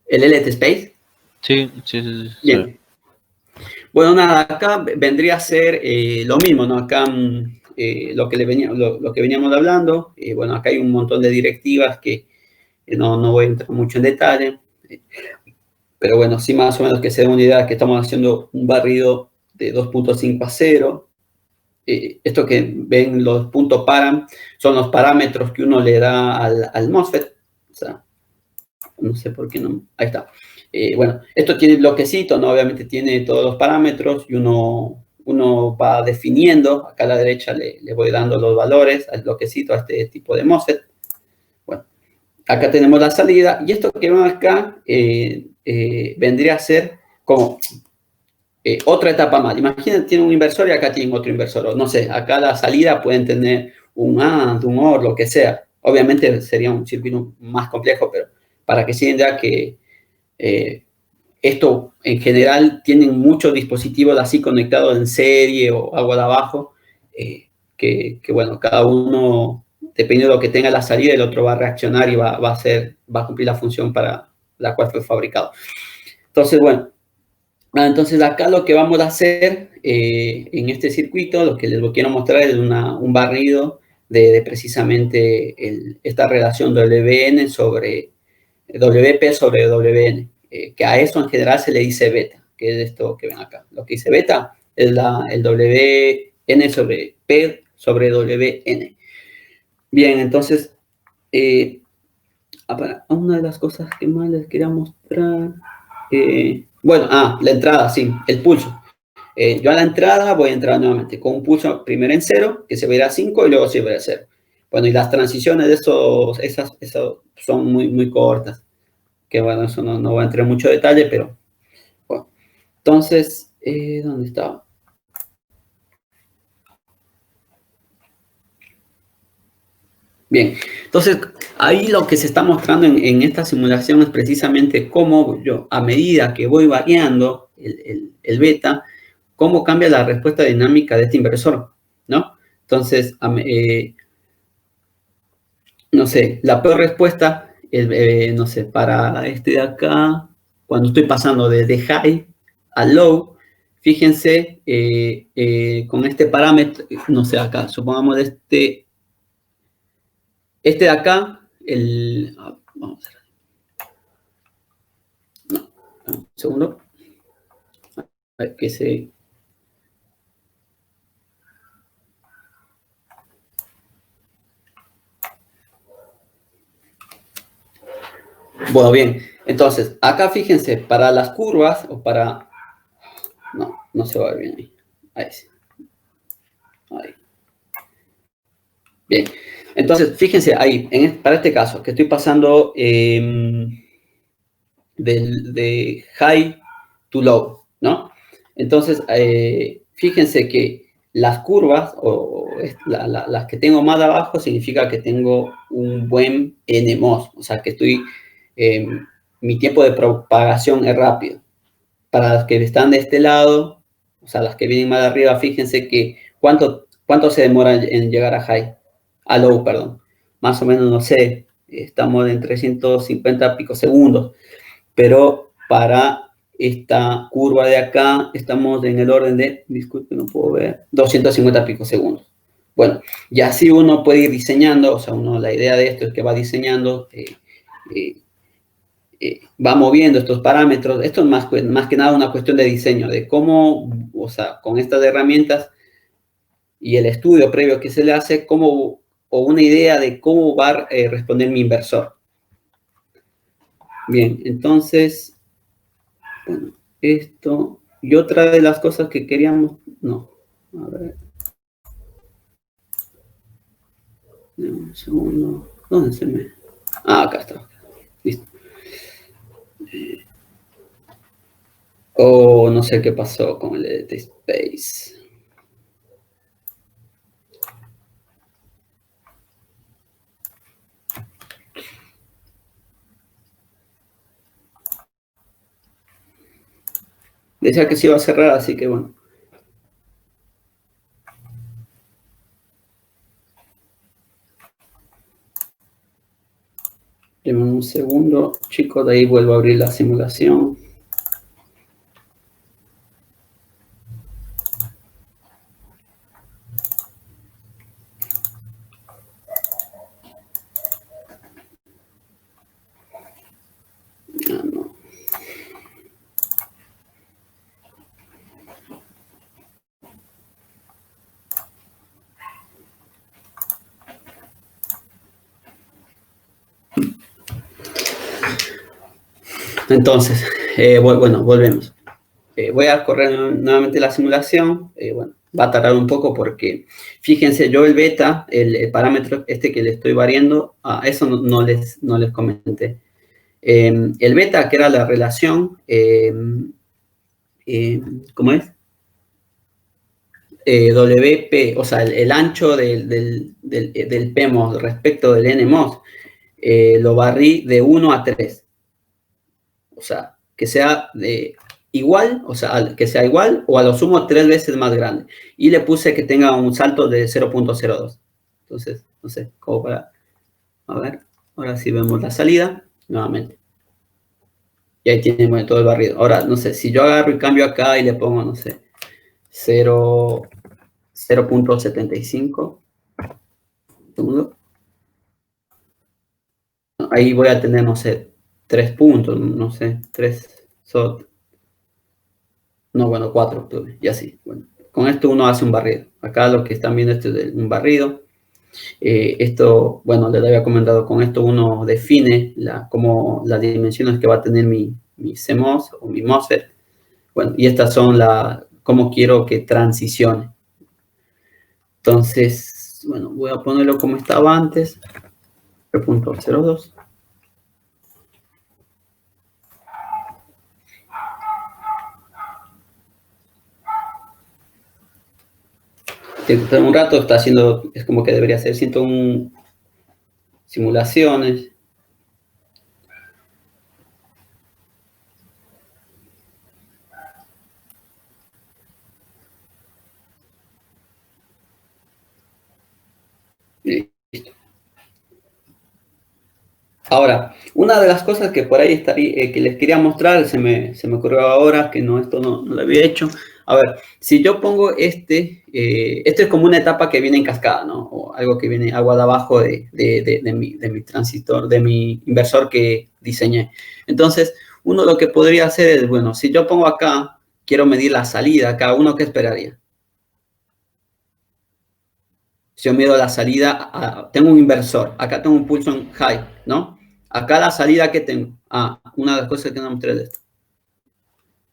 LT Space. Sí. Bien. Bueno, nada, acá vendría a ser lo mismo, ¿no? Acá lo que veníamos hablando. Bueno, acá hay un montón de directivas que no voy a entrar mucho en detalle. Pero bueno, sí más o menos que se den una idea que estamos haciendo un barrido de 2.5 a 0. Esto que ven los puntos param son los parámetros que uno le da al MOSFET. O sea, no sé por qué no. Ahí está. Bueno, esto tiene bloquecito, ¿no? Obviamente tiene todos los parámetros y uno va definiendo. Acá a la derecha le voy dando los valores al bloquecito, a este tipo de MOSFET. Bueno, acá tenemos la salida. Y esto que ven acá vendría a ser como otra etapa más. Imagínense, tiene un inversor y acá tienen otro inversor. No sé, acá la salida pueden tener un AND, un OR, lo que sea. Obviamente sería un circuito más complejo, pero para que se entienda que esto en general tienen muchos dispositivos así conectados en serie o algo de abajo, que bueno, cada uno, dependiendo de lo que tenga la salida, el otro va a reaccionar y va a cumplir la función para la cual fue fabricado. Entonces, bueno, entonces acá lo que vamos a hacer en este circuito, lo que les quiero mostrar es un barrido de precisamente esta relación WN sobre WP sobre WN, que a eso en general se le dice beta, que es esto que ven acá. Lo que dice beta es el WN sobre P sobre WN. Bien, entonces, una de las cosas que más les quería mostrar, bueno, la entrada, sí, el pulso. Yo a la entrada voy a entrar nuevamente con un pulso primero en 0, que se va a ir a 5 y luego se va a ir a 0. Bueno, y las transiciones de esas son muy, muy cortas, que bueno, eso no voy a entrar en mucho detalle, pero bueno. Entonces, ¿dónde estaba? Bien, entonces ahí lo que se está mostrando en esta simulación es precisamente cómo yo, a medida que voy variando el beta, cómo cambia la respuesta dinámica de este inversor, ¿no? Entonces, no sé, la peor respuesta, no sé, para este de acá, cuando estoy pasando de high a low, fíjense, con este parámetro, no sé, acá, supongamos este de acá, vamos a ver, no, un segundo, a ver que se... Bueno, bien, entonces, acá fíjense, para las curvas, o para... No se va a ver bien ahí. Ahí sí. Ahí. Bien, entonces, fíjense ahí, para este caso, que estoy pasando de high to low, ¿no? Entonces, fíjense que las curvas, o las que tengo más abajo, significa que tengo un buen NMOS, o sea, que mi tiempo de propagación es rápido. Para las que están de este lado, o sea, las que vienen más de arriba, fíjense que cuánto se demora en llegar a high, a low, perdón. Más o menos, no sé, estamos en 350 picosegundos, pero para esta curva de acá estamos en el orden de, disculpe, no puedo ver, 250 picosegundos. Bueno, y así uno puede ir diseñando, o sea, la idea de esto es que va diseñando, va moviendo estos parámetros. Esto es más que nada una cuestión de diseño, de cómo, o sea, con estas herramientas y el estudio previo que se le hace, o una idea de cómo va a responder mi inversor. Bien, entonces, bueno, esto. Y otra de las cosas que queríamos, no, a ver. Un segundo. ¿Dónde se me...? Acá está. Listo. No sé qué pasó con el Edit Space. Decía que se iba a cerrar, así que bueno. Denme un segundo, chicos, de ahí vuelvo a abrir la simulación. No. Entonces, bueno, volvemos. Voy a correr nuevamente la simulación. Bueno, va a tardar un poco porque, fíjense, yo el beta, el parámetro este que le estoy variando, eso no les comenté. El beta, que era la relación, ¿cómo es? WP, o sea, el ancho del PMOS respecto del NMOS, lo barrí de 1 a 3. O sea, que sea igual, o sea, que sea igual o a lo sumo 3 veces más grande. Y le puse que tenga un salto de 0.02. Entonces, no sé, como para... A ver, ahora sí vemos la salida nuevamente. Y ahí tiene, bueno, todo el barrido. Ahora, no sé, si yo agarro y cambio acá y le pongo, no sé, 0.75. segundo. Ahí voy a tener, no sé, 3 puntos, no sé, 3 SOT. No, bueno, 4 tuve, ya sí. Bueno, con esto uno hace un barrido. Acá lo que están viendo esto es un barrido. Esto, bueno, les había comentado, con esto uno define como las dimensiones que va a tener mi CMOS o mi MOSFET. Bueno, y estas son cómo quiero que transicione. Entonces, bueno, voy a ponerlo como estaba antes, 3.02. Un rato está haciendo, es como que debería hacer 101 simulaciones. Listo. Ahora, una de las cosas que por ahí estaría, que les quería mostrar, se me ocurrió ahora, que no, esto no lo había hecho. A ver, si yo pongo este es como una etapa que viene en cascada, ¿no? O algo que viene agua de abajo de mi transistor, de mi inversor que diseñé. Entonces, uno lo que podría hacer es, bueno, si yo pongo acá, quiero medir la salida, cada uno, ¿qué esperaría? Si yo mido la salida, tengo un inversor, acá tengo un pulso en high, ¿no? Acá la salida que tengo. Una de las cosas que no mostré de esto.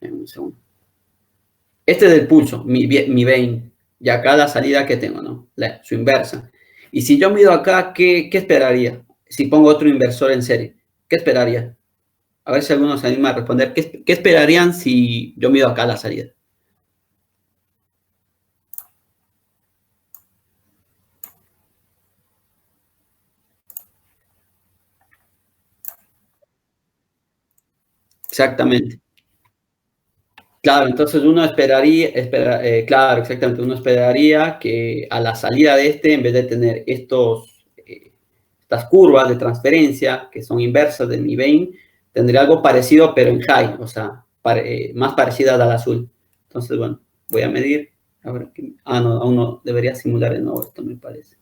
Un segundo. Este es el pulso, mi vein. Y acá la salida que tengo, ¿no? Su inversa. Y si yo mido acá, ¿qué esperaría? Si pongo otro inversor en serie, ¿qué esperaría? A ver si algunos se anima a responder. ¿Qué esperarían si yo mido acá la salida? Exactamente. Claro, entonces uno claro, exactamente, uno esperaría que a la salida de este, en vez de tener estas curvas de transferencia que son inversas de mi vein, tendría algo parecido, pero en high, o sea, más parecida al azul. Entonces, bueno, voy a medir. No, aún no debería simular de nuevo esto, me parece.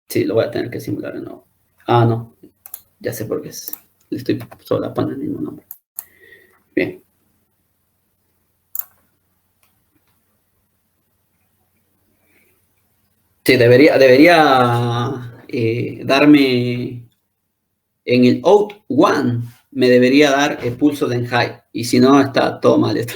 Sí, lo voy a tener que simular de nuevo. No, ya sé por qué le estoy solapando el mismo nombre. Bien. Sí, debería darme en el out one, me debería dar el pulso de en high, y si no, está todo mal esto.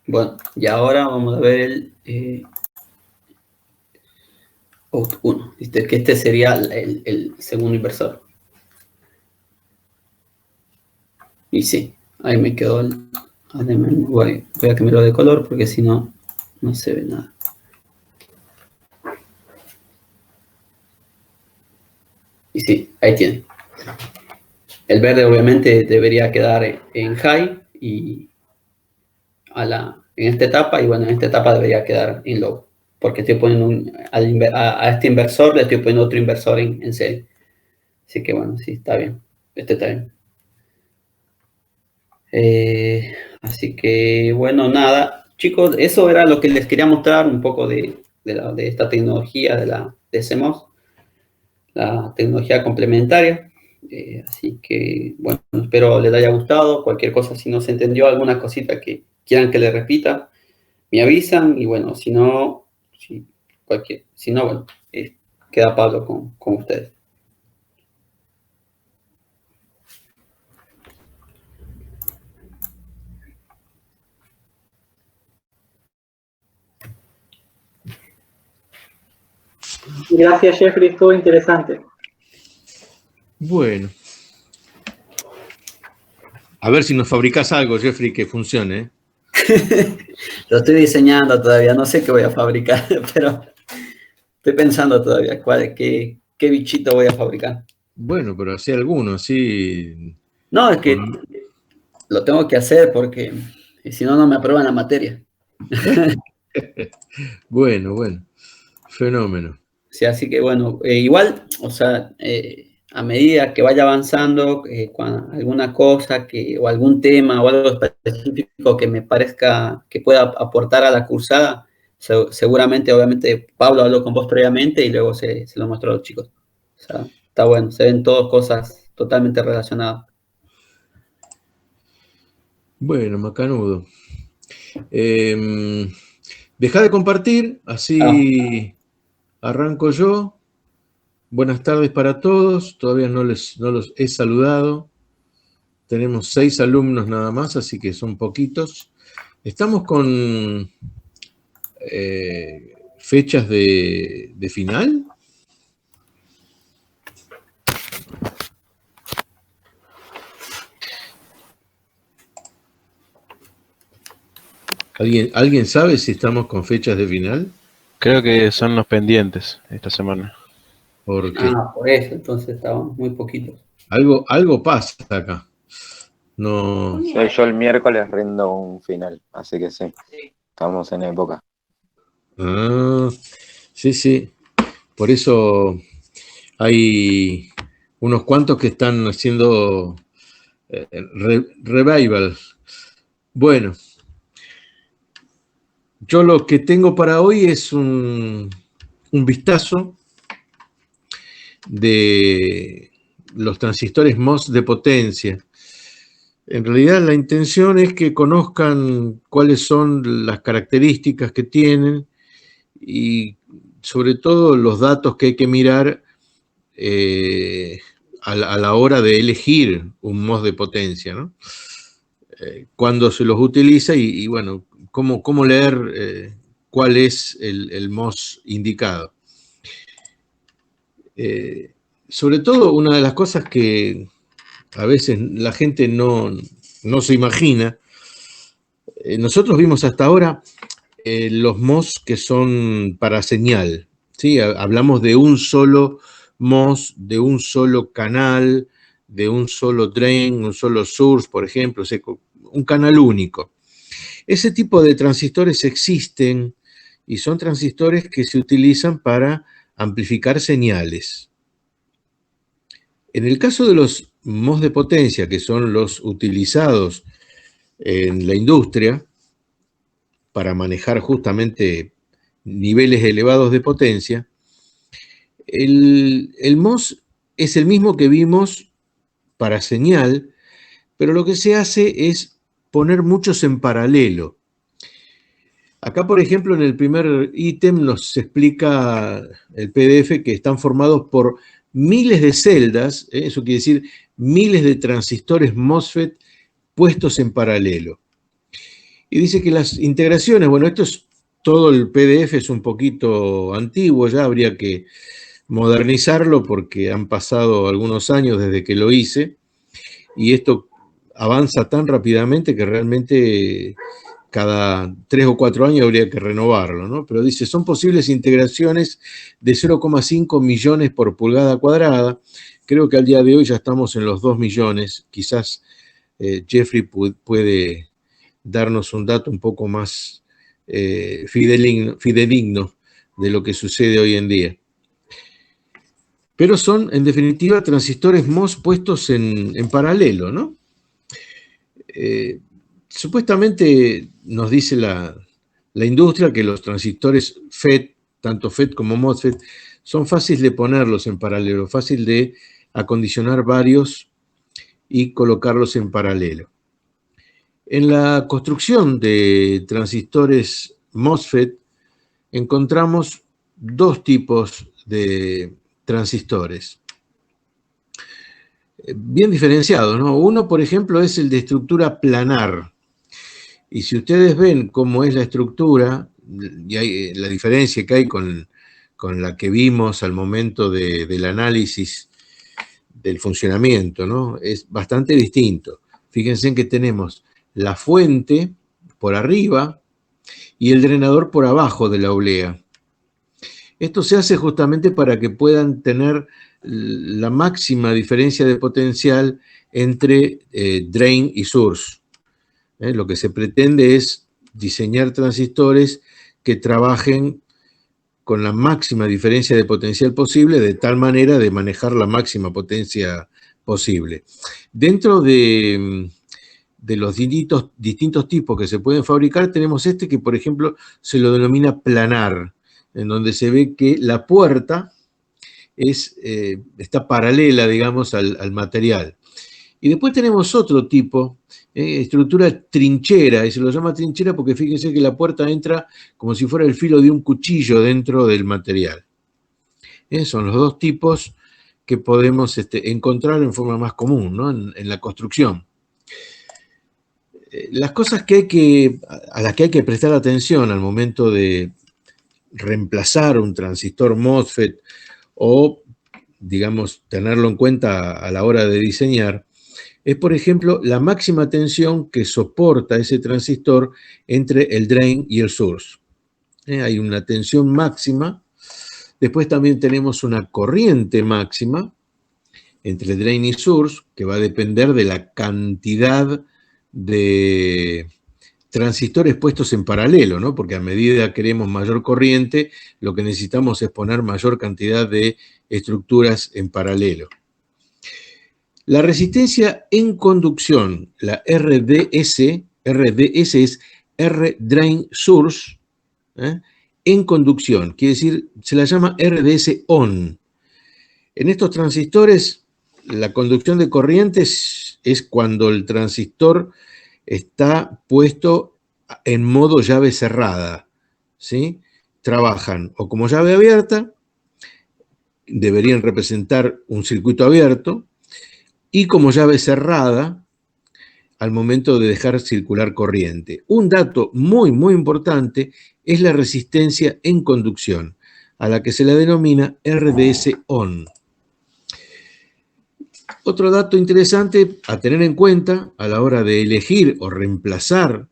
Bueno, y ahora vamos a ver el out 1, ¿viste? Que este sería el segundo inversor. Y sí, ahí me quedó voy a cambiarlo de color porque si no, no se ve nada. Y sí, ahí tiene. El verde obviamente debería quedar en high y en esta etapa, y bueno, en esta etapa debería quedar en low, porque estoy poniendo a este inversor le estoy poniendo otro inversor en serie. Así que bueno, sí, está bien. Este está bien. Así que bueno, nada, chicos, eso era lo que les quería mostrar un poco de esta tecnología de CMOS, la tecnología complementaria. Así que bueno, espero les haya gustado. Cualquier cosa, si no se entendió alguna cosita que quieran que les repita, me avisan. Y bueno, si no, bueno, queda Pablo con ustedes. Gracias, Jeffrey, estuvo interesante. Bueno. A ver si nos fabricás algo, Jeffrey, que funcione. Lo estoy diseñando todavía, no sé qué voy a fabricar, pero estoy pensando todavía qué bichito voy a fabricar. Bueno, pero así alguno, sí. No, es que Lo tengo que hacer porque si no, no me aprueban la materia. Bueno, fenómeno. Sí, así que bueno, igual, o sea, a medida que vaya avanzando, alguna cosa o algún tema o algo específico que me parezca que pueda aportar a la cursada, seguramente, obviamente, Pablo habló con vos previamente y luego se lo mostró a los chicos. O sea, está bueno, se ven todas cosas totalmente relacionadas. Bueno, macanudo. Deja de compartir, Ah, así arranco yo. Buenas tardes para todos. Todavía no los he saludado. Tenemos 6 alumnos nada más, así que son poquitos. Estamos con fechas de final. ¿Alguien sabe si estamos con fechas de final? Creo que son los pendientes esta semana. Porque por eso, entonces estaban muy poquitos. algo pasa acá. No. Sí, yo el miércoles rindo un final, así que sí, estamos en época. Ah, sí. Por eso hay unos cuantos que están haciendo revival. Bueno, yo lo que tengo para hoy es un vistazo de los transistores MOS de potencia. En realidad la intención es que conozcan cuáles son las características que tienen y sobre todo los datos que hay que mirar a la hora de elegir un MOS de potencia, ¿no? Cuándo se los utiliza y bueno, cómo leer cuál es el MOS indicado. Sobre todo, una de las cosas que a veces la gente no se imagina, nosotros vimos hasta ahora los MOS que son para señal, ¿sí? Hablamos de un solo MOS, de un solo canal, de un solo drain, un solo source, por ejemplo, o sea, un canal único. Ese tipo de transistores existen y son transistores que se utilizan para amplificar señales. En el caso de los MOS de potencia, que son los utilizados en la industria para manejar justamente niveles elevados de potencia, el MOS es el mismo que vimos para señal, pero lo que se hace es poner muchos en paralelo. Acá, por ejemplo, en el primer ítem nos explica el PDF que están formados por miles de celdas, eso quiere decir miles de transistores MOSFET puestos en paralelo. Y dice que las integraciones, bueno, todo el PDF es un poquito antiguo, ya habría que modernizarlo porque han pasado algunos años desde que lo hice y esto avanza tan rápidamente que realmente cada 3 o 4 años habría que renovarlo, ¿no? Pero dice, son posibles integraciones de 0,5 millones por pulgada cuadrada. Creo que al día de hoy ya estamos en los 2 millones. Quizás Jeffrey puede darnos un dato un poco más fidedigno de lo que sucede hoy en día. Pero son, en definitiva, transistores MOS puestos en paralelo, ¿no? Supuestamente nos dice la industria que los transistores FET, tanto FET como MOSFET, son fáciles de ponerlos en paralelo, fácil de acondicionar varios y colocarlos en paralelo. En la construcción de transistores MOSFET encontramos dos tipos de transistores bien diferenciados, ¿no? Uno, por ejemplo, es el de estructura planar. Y si ustedes ven cómo es la estructura, y hay la diferencia que hay con la que vimos al momento del análisis del funcionamiento, ¿no? Es bastante distinto. Fíjense en que tenemos la fuente por arriba y el drenador por abajo de la oblea. Esto se hace justamente para que puedan tener la máxima diferencia de potencial entre drain y source. Lo que se pretende es diseñar transistores que trabajen con la máxima diferencia de potencial posible, de tal manera de manejar la máxima potencia posible. Dentro de los distintos tipos que se pueden fabricar, tenemos este que, por ejemplo, se lo denomina planar, en donde se ve que la puerta está paralela, digamos, al material. Y después tenemos otro tipo, estructura trinchera, y se lo llama trinchera porque fíjense que la puerta entra como si fuera el filo de un cuchillo dentro del material. Son los dos tipos que podemos encontrar en forma más común, ¿no? en la construcción. Las cosas a las que hay que prestar atención al momento de reemplazar un transistor MOSFET o, digamos, tenerlo en cuenta a la hora de diseñar, es, por ejemplo, la máxima tensión que soporta ese transistor entre el drain y el source. Hay una tensión máxima. Después también tenemos una corriente máxima entre drain y source, que va a depender de la cantidad de transistores puestos en paralelo, ¿no? Porque a medida que queremos mayor corriente, lo que necesitamos es poner mayor cantidad de estructuras en paralelo. La resistencia en conducción, la RDS es R Drain Source, en conducción, quiere decir, se la llama RDS ON. En estos transistores, la conducción de corrientes es cuando el transistor está puesto en modo llave cerrada, ¿sí? Trabajan o como llave abierta, deberían representar un circuito abierto, y como llave cerrada al momento de dejar circular corriente. Un dato muy, muy importante es la resistencia en conducción, a la que se la denomina RDS ON. Otro dato interesante a tener en cuenta a la hora de elegir o reemplazar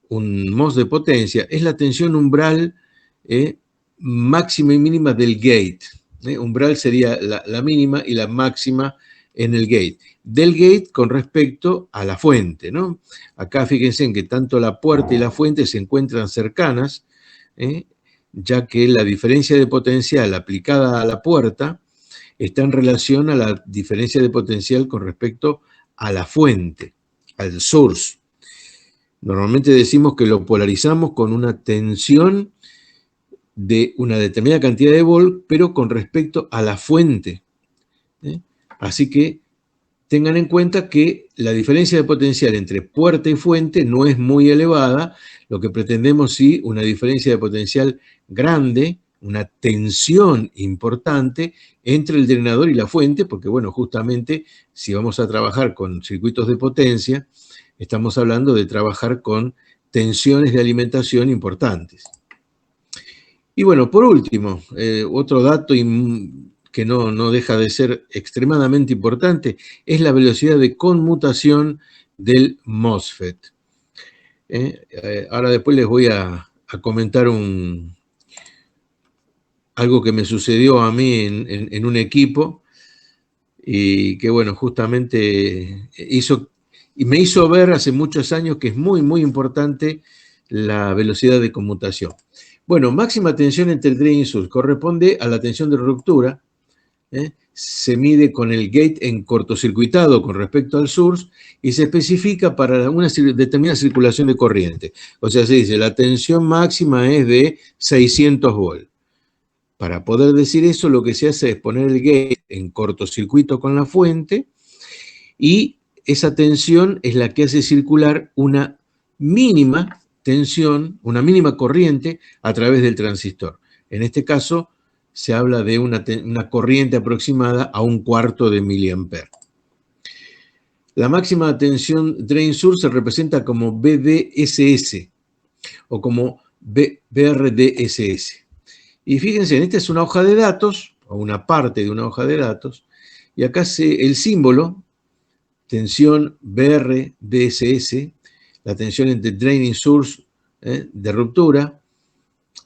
un MOS de potencia es la tensión umbral máxima y mínima del gate. Umbral sería la mínima y la máxima en el gate. Del gate con respecto a la fuente, ¿no? Acá fíjense en que tanto la puerta y la fuente se encuentran cercanas, ya que la diferencia de potencial aplicada a la puerta está en relación a la diferencia de potencial con respecto a la fuente, al source. Normalmente decimos que lo polarizamos con una tensión de una determinada cantidad de volt, pero con respecto a la fuente. Así que tengan en cuenta que la diferencia de potencial entre puerta y fuente no es muy elevada. Lo que pretendemos sí una diferencia de potencial grande, una tensión importante entre el drenador y la fuente, porque bueno, justamente si vamos a trabajar con circuitos de potencia, estamos hablando de trabajar con tensiones de alimentación importantes. Y bueno, por último, otro dato que no deja de ser extremadamente importante es la velocidad de conmutación del MOSFET. Ahora después les voy a comentar algo que me sucedió a mí en un equipo y que, bueno, justamente me hizo ver hace muchos años que es muy, muy importante la velocidad de conmutación. Bueno, máxima tensión entre el drain y source corresponde a la tensión de ruptura. Se mide con el gate en cortocircuitado con respecto al source y se especifica para una determinada circulación de corriente. O sea, se dice la tensión máxima es de 600 volt. Para poder decir eso, lo que se hace es poner el gate en cortocircuito con la fuente y esa tensión es la que hace circular una mínima tensión, una mínima corriente a través del transistor. En este caso, se habla de una corriente aproximada a 1/4 de miliampere. La máxima tensión drain source se representa como BDSS o como BRDSS. Y fíjense, esta es una hoja de datos, o una parte de una hoja de datos, y acá el símbolo, tensión BRDSS, la tensión entre drain y source de ruptura,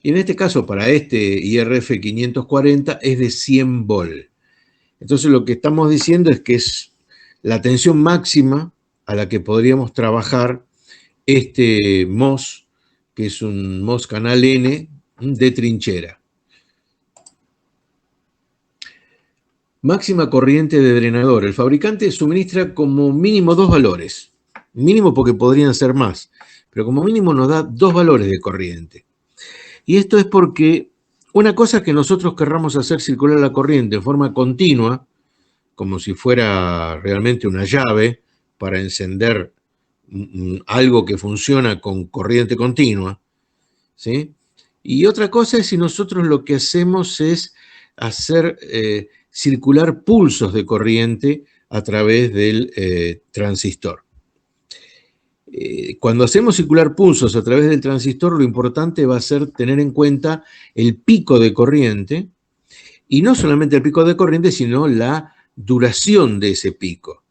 y en este caso para este IRF 540 es de 100 volt. Entonces lo que estamos diciendo es que es la tensión máxima a la que podríamos trabajar este MOS, que es un MOS canal N de trinchera. Máxima corriente de drenador. El fabricante suministra como mínimo 2 valores. Mínimo porque podrían ser más, pero como mínimo nos da 2 valores de corriente. Y esto es porque una cosa es que nosotros querramos hacer circular la corriente en forma continua, como si fuera realmente una llave para encender algo que funciona con corriente continua, ¿sí? Y otra cosa es si nosotros lo que hacemos es hacer circular pulsos de corriente a través del transistor. Cuando hacemos circular pulsos a través del transistor, lo importante va a ser tener en cuenta el pico de corriente, y no solamente el pico de corriente, sino la duración de ese pico.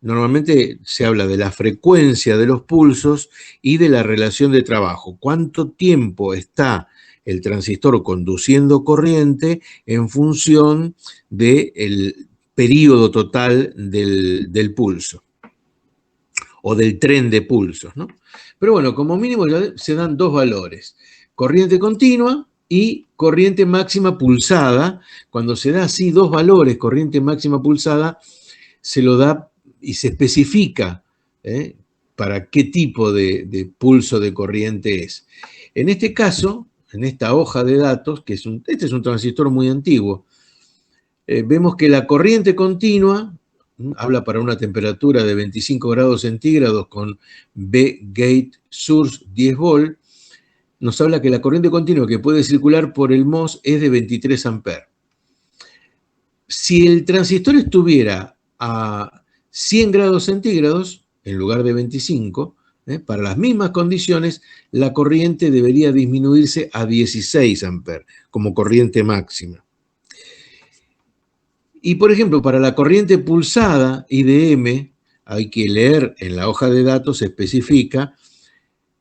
Normalmente se habla de la frecuencia de los pulsos y de la relación de trabajo. ¿Cuánto tiempo está el transistor conduciendo corriente en función del periodo total del pulso o del tren de pulsos, ¿no? Pero bueno, como mínimo ya se dan 2 valores: corriente continua y corriente máxima pulsada. Cuando se da así 2 valores, corriente máxima pulsada, se lo da y se especifica para qué tipo de pulso de corriente es. En este caso, en esta hoja de datos, que este es un transistor muy antiguo, vemos que la corriente continua habla para una temperatura de 25 grados centígrados con B gate source 10 volt, nos habla que la corriente continua que puede circular por el MOS es de 23 amperes. Si el transistor estuviera a 100 grados centígrados, en lugar de 25, para las mismas condiciones, la corriente debería disminuirse a 16 amperes como corriente máxima. Y, por ejemplo, para la corriente pulsada IDM, hay que leer en la hoja de datos, se especifica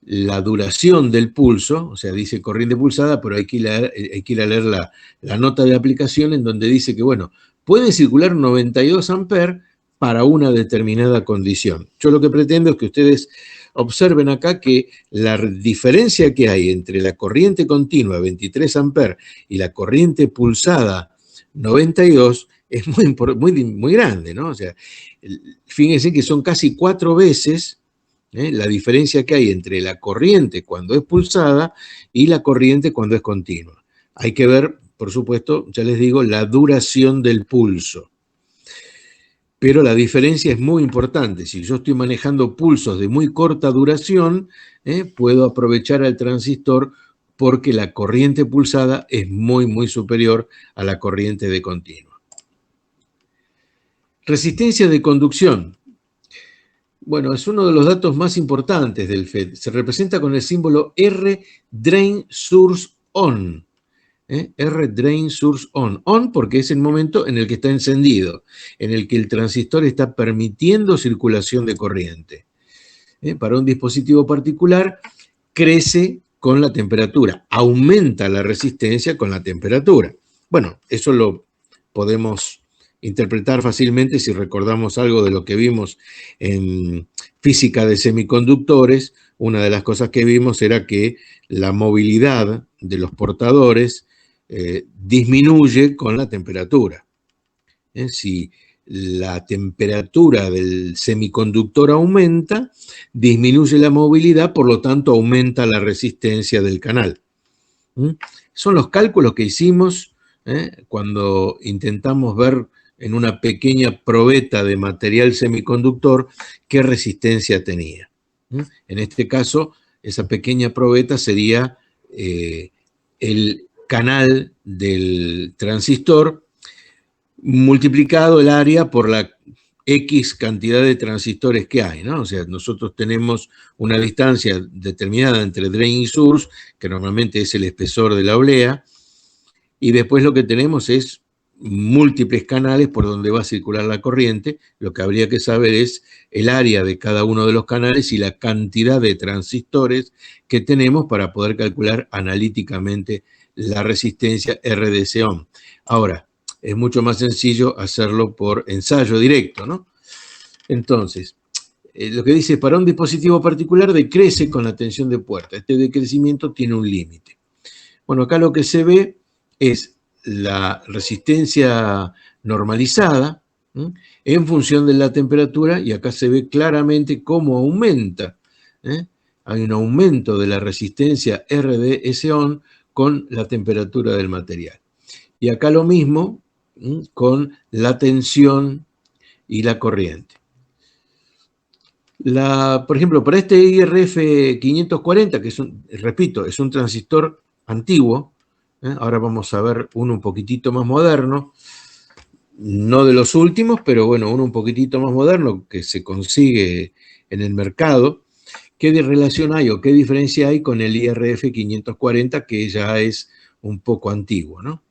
la duración del pulso, o sea, dice corriente pulsada, pero hay que ir a leer la nota de aplicación en donde dice que, bueno, puede circular 92 amperes para una determinada condición. Yo lo que pretendo es que ustedes observen acá que la diferencia que hay entre la corriente continua 23 amperes y la corriente pulsada 92 es muy grande, ¿no? O sea, fíjense que son casi 4 veces la diferencia que hay entre la corriente cuando es pulsada y la corriente cuando es continua. Hay que ver, por supuesto, ya les digo, la duración del pulso. Pero la diferencia es muy importante. Si yo estoy manejando pulsos de muy corta duración, puedo aprovechar al transistor porque la corriente pulsada es muy superior a la corriente de continua. Resistencia de conducción. Bueno, es uno de los datos más importantes del FET. Se representa con el símbolo R drain source on. R drain source on. On porque es el momento en el que está encendido, en el que el transistor está permitiendo circulación de corriente. Para un dispositivo particular crece con la temperatura, aumenta la resistencia con la temperatura. Bueno, eso lo podemos interpretar fácilmente si recordamos algo de lo que vimos en física de semiconductores. Una de las cosas que vimos era que la movilidad de los portadores disminuye con la temperatura. Si la temperatura del semiconductor aumenta, disminuye la movilidad, por lo tanto aumenta la resistencia del canal. Son los cálculos que hicimos cuando intentamos ver en una pequeña probeta de material semiconductor qué resistencia tenía. En este caso, esa pequeña probeta sería el canal del transistor multiplicado el área por la X cantidad de transistores que hay, ¿no? O sea, nosotros tenemos una distancia determinada entre drain y source, que normalmente es el espesor de la oblea, y después lo que tenemos es múltiples canales por donde va a circular la corriente. Lo que habría que saber es el área de cada uno de los canales y la cantidad de transistores que tenemos para poder calcular analíticamente la resistencia RDS-OHM. Ahora, es mucho más sencillo hacerlo por ensayo directo, ¿no? Entonces, lo que dice, para un dispositivo particular decrece con la tensión de puerta. Este decrecimiento tiene un límite. Bueno, acá lo que se ve es la resistencia normalizada, ¿sí?, en función de la temperatura, y acá se ve claramente cómo aumenta, ¿eh? Hay un aumento de la resistencia RDS-ON con la temperatura del material. Y acá lo mismo, ¿sí?, con la tensión y la corriente. Por ejemplo, para este IRF 540, que repito, es un transistor antiguo, ahora vamos a ver uno un poquitito más moderno, no de los últimos, pero bueno, uno un poquitito más moderno que se consigue en el mercado. ¿Qué relación hay o qué diferencia hay con el IRF 540, que ya es un poco antiguo, ¿no?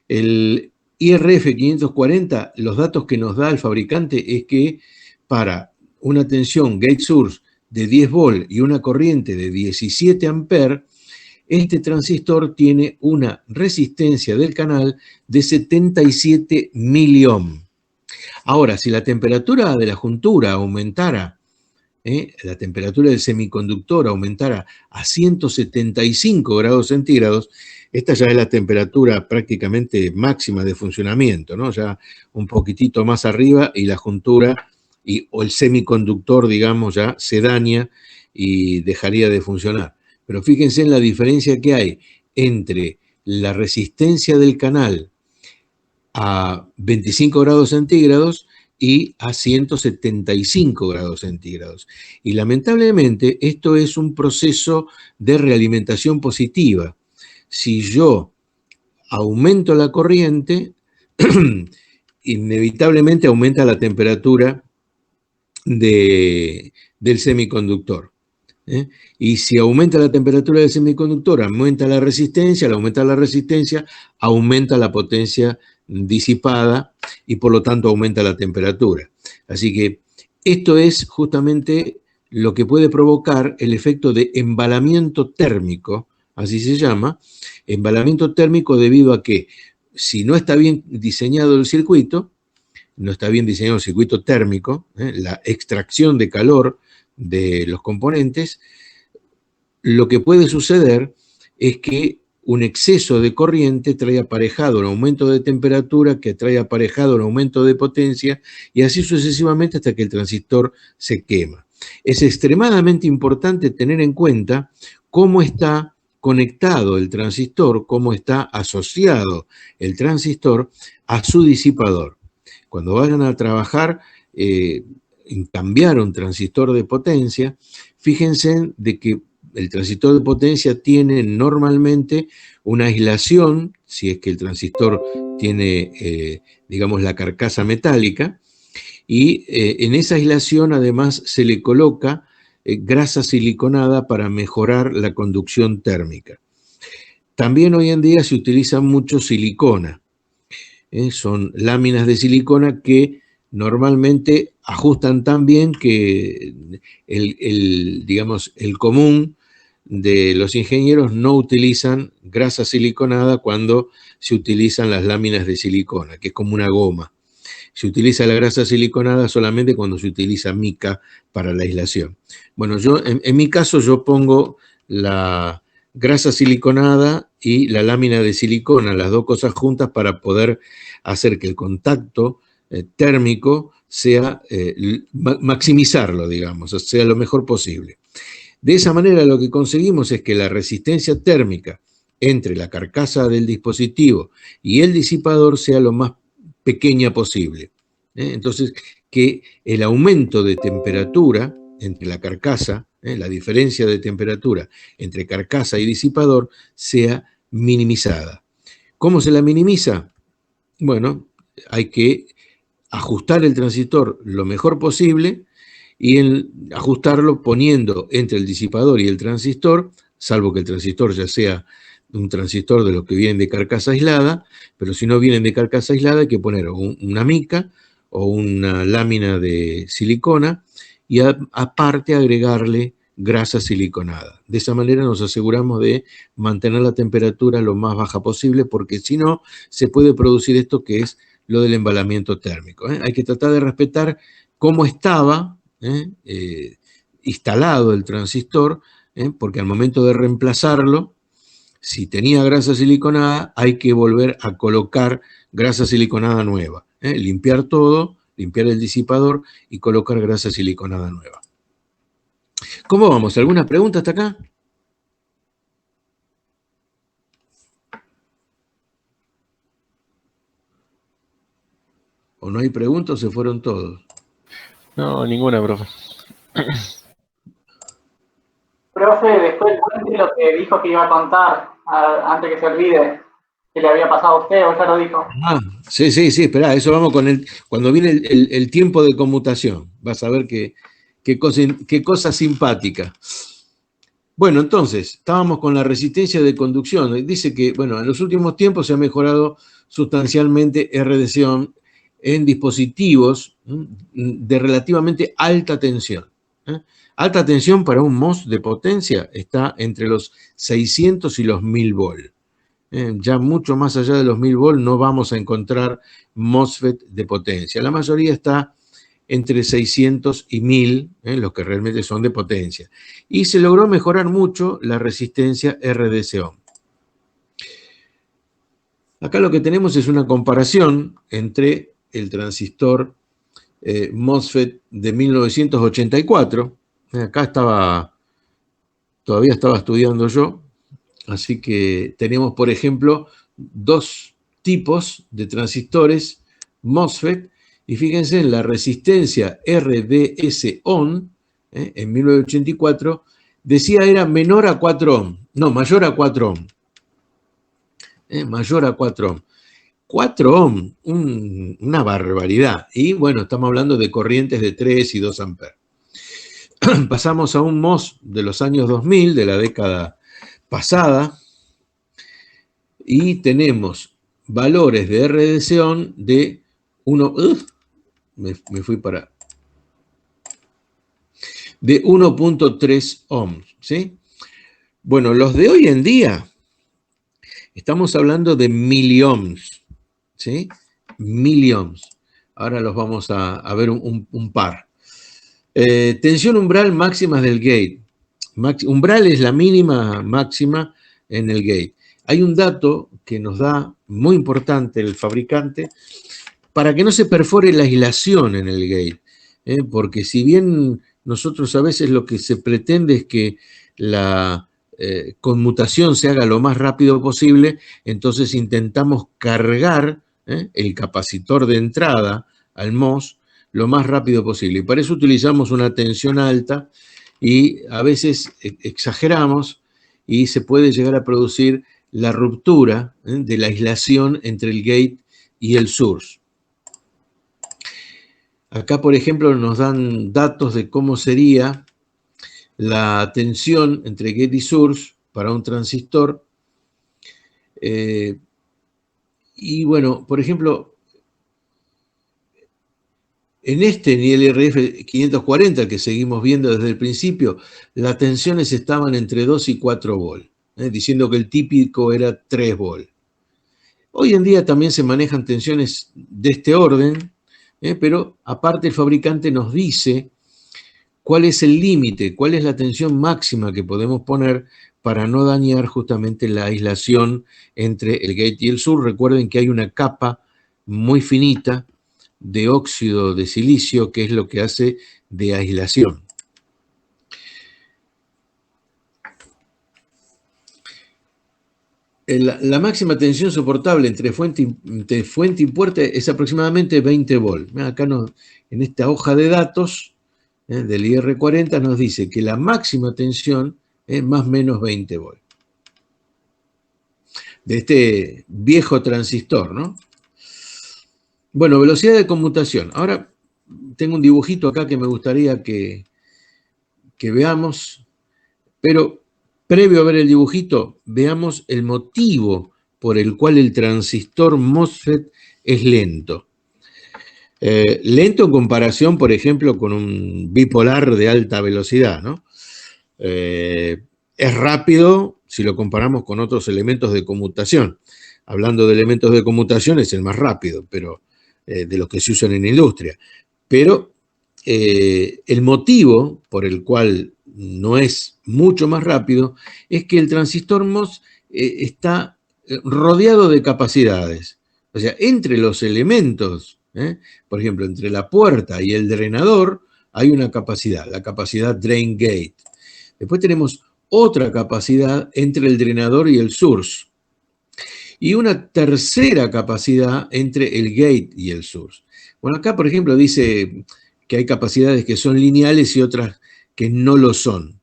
El IRF 540, los datos que nos da el fabricante es que para una tensión gate source de 10 volt y una corriente de 17 amperes, este transistor tiene una resistencia del canal de 77 miliohm. Ahora, si la temperatura de la juntura aumentara, la temperatura del semiconductor aumentara a 175 grados centígrados, esta ya es la temperatura prácticamente máxima de funcionamiento, ¿no? Ya un poquitito más arriba y la juntura o el semiconductor, digamos, ya se daña y dejaría de funcionar. Pero fíjense en la diferencia que hay entre la resistencia del canal a 25 grados centígrados y a 175 grados centígrados. Y lamentablemente esto es un proceso de realimentación positiva. Si yo aumento la corriente, inevitablemente aumenta la temperatura del semiconductor. Y si aumenta la temperatura del semiconductor, aumenta la resistencia, al aumentar la resistencia, aumenta la potencia disipada y por lo tanto aumenta la temperatura. Así que esto es justamente lo que puede provocar el efecto de embalamiento térmico, así se llama, embalamiento térmico debido a que si no está bien diseñado el circuito, no está bien diseñado el circuito térmico, la extracción de calor de los componentes, lo que puede suceder es que un exceso de corriente trae aparejado un aumento de temperatura, que trae aparejado un aumento de potencia, y así sucesivamente hasta que el transistor se quema. Es extremadamente importante tener en cuenta cómo está conectado el transistor, cómo está asociado el transistor a su disipador. Cuando vayan a trabajar en cambiar un transistor de potencia, fíjense de que el transistor de potencia tiene normalmente una aislación, si es que el transistor tiene, digamos, la carcasa metálica, y en esa aislación además se le coloca grasa siliconada para mejorar la conducción térmica. También hoy en día se utiliza mucho silicona. Son láminas de silicona que normalmente ajustan tan bien que digamos, el común de los ingenieros no utilizan grasa siliconada cuando se utilizan las láminas de silicona, que es como una goma. Se utiliza la grasa siliconada solamente cuando se utiliza mica para la aislación. Bueno, en mi caso yo pongo la grasa siliconada y la lámina de silicona, las dos cosas juntas, para poder hacer que el contacto térmico sea, maximizarlo, digamos, sea lo mejor posible. De esa manera lo que conseguimos es que la resistencia térmica entre la carcasa del dispositivo y el disipador sea lo más pequeña posible. Entonces, que el aumento de temperatura entre la carcasa, la diferencia de temperatura entre carcasa y disipador, sea minimizada. ¿Cómo se la minimiza? Bueno, hay que ajustar el transistor lo mejor posible y ajustarlo poniendo entre el disipador y el transistor, salvo que el transistor ya sea un transistor de los que vienen de carcasa aislada, pero si no vienen de carcasa aislada hay que poner una mica o una lámina de silicona y aparte agregarle grasa siliconada. De esa manera nos aseguramos de mantener la temperatura lo más baja posible, porque si no, se puede producir esto que es lo del embalamiento térmico. Hay que tratar de respetar cómo estaba instalado el transistor, porque al momento de reemplazarlo, si tenía grasa siliconada, hay que volver a colocar grasa siliconada nueva. Limpiar todo, limpiar el disipador y colocar grasa siliconada nueva. ¿Cómo vamos? ¿Alguna pregunta hasta acá? ¿O no hay preguntas o se fueron todos? No, ninguna, profe. Profe, después cuente lo que dijo que iba a contar antes que se olvide que le había pasado a usted, o ya lo dijo. Ah, sí, esperá, eso vamos con cuando viene el tiempo de conmutación. Vas a ver qué cosa simpática. Bueno, entonces, estábamos con la resistencia de conducción. Dice que, bueno, en los últimos tiempos se ha mejorado sustancialmente RDC en dispositivos de relativamente alta tensión. Alta tensión para un MOS de potencia está entre los 600 y los 1000 volt. Ya mucho más allá de los 1000 volt no vamos a encontrar MOSFET de potencia. La mayoría está entre 600 y 1000, los que realmente son de potencia. Y se logró mejorar mucho la resistencia RDC-ON. Acá lo que tenemos es una comparación entre el transistor MOSFET de 1984. Acá todavía estaba estudiando yo, así que tenemos, por ejemplo, dos tipos de transistores MOSFET, y fíjense en la resistencia RDS-ON, en 1984, decía era menor a 4 ohm, no, mayor a 4 ohm. Mayor a 4 ohm. 4 ohm, una barbaridad. Y bueno, estamos hablando de corrientes de 3 y 2 amperes. Pasamos a un MOS de los años 2000, de la década pasada, y tenemos valores de RDC-ON de 1.3 ohms, ¿sí? Bueno, los de hoy en día, estamos hablando de miliohms, ¿sí? Miliohms. Ahora los vamos a ver un par. Tensión umbral máxima del gate. Umbral es la mínima máxima en el gate. Hay un dato que nos da muy importante el fabricante para que no se perfore la aislación en el gate. Porque si bien nosotros a veces lo que se pretende es que la conmutación se haga lo más rápido posible, entonces intentamos cargar el capacitor de entrada al MOS lo más rápido posible. Y para eso utilizamos una tensión alta y a veces exageramos y se puede llegar a producir la ruptura de la aislación entre el gate y el source. Acá, por ejemplo, nos dan datos de cómo sería la tensión entre gate y source para un transistor. Y bueno, por ejemplo, en este nivel IRF 540 que seguimos viendo desde el principio, las tensiones estaban entre 2 y 4 volt, diciendo que el típico era 3 volt. Hoy en día también se manejan tensiones de este orden, pero aparte el fabricante nos dice cuál es el límite, cuál es la tensión máxima que podemos poner para no dañar justamente la aislación entre el gate y el source. Recuerden que hay una capa muy finita de óxido de silicio, que es lo que hace de aislación. La máxima tensión soportable entre fuente y puerta es aproximadamente 20 volt. Acá en esta hoja de datos del IR40 nos dice que la máxima tensión es más o menos 20 volt. De este viejo transistor, ¿no? Bueno, velocidad de conmutación. Ahora tengo un dibujito acá que me gustaría que veamos, pero previo a ver el dibujito, veamos el motivo por el cual el transistor MOSFET es lento. Lento en comparación, por ejemplo, con un bipolar de alta velocidad, ¿no? Es rápido si lo comparamos con otros elementos de conmutación. Hablando de elementos de conmutación, es el más rápido, pero de los que se usan en industria. Pero el motivo por el cual no es mucho más rápido es que el transistor MOS está rodeado de capacidades. O sea, entre los elementos, por ejemplo, entre la puerta y el drenador, hay una capacidad, la capacidad drain gate. Después tenemos otra capacidad entre el drenador y el source. Y una tercera capacidad entre el gate y el source. Bueno, acá, por ejemplo, dice que hay capacidades que son lineales y otras que no lo son.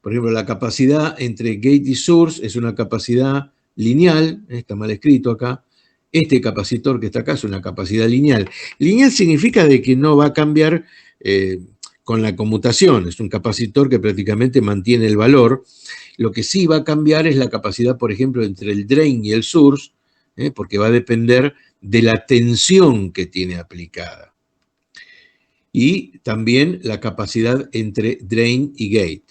Por ejemplo, la capacidad entre gate y source es una capacidad lineal, está mal escrito acá. Este capacitor que está acá es una capacidad lineal. Lineal significa de que no va a cambiar con la conmutación. Es un capacitor que prácticamente mantiene el valor. Lo que sí va a cambiar es la capacidad, por ejemplo, entre el drain y el source, porque va a depender de la tensión que tiene aplicada. Y también la capacidad entre drain y gate.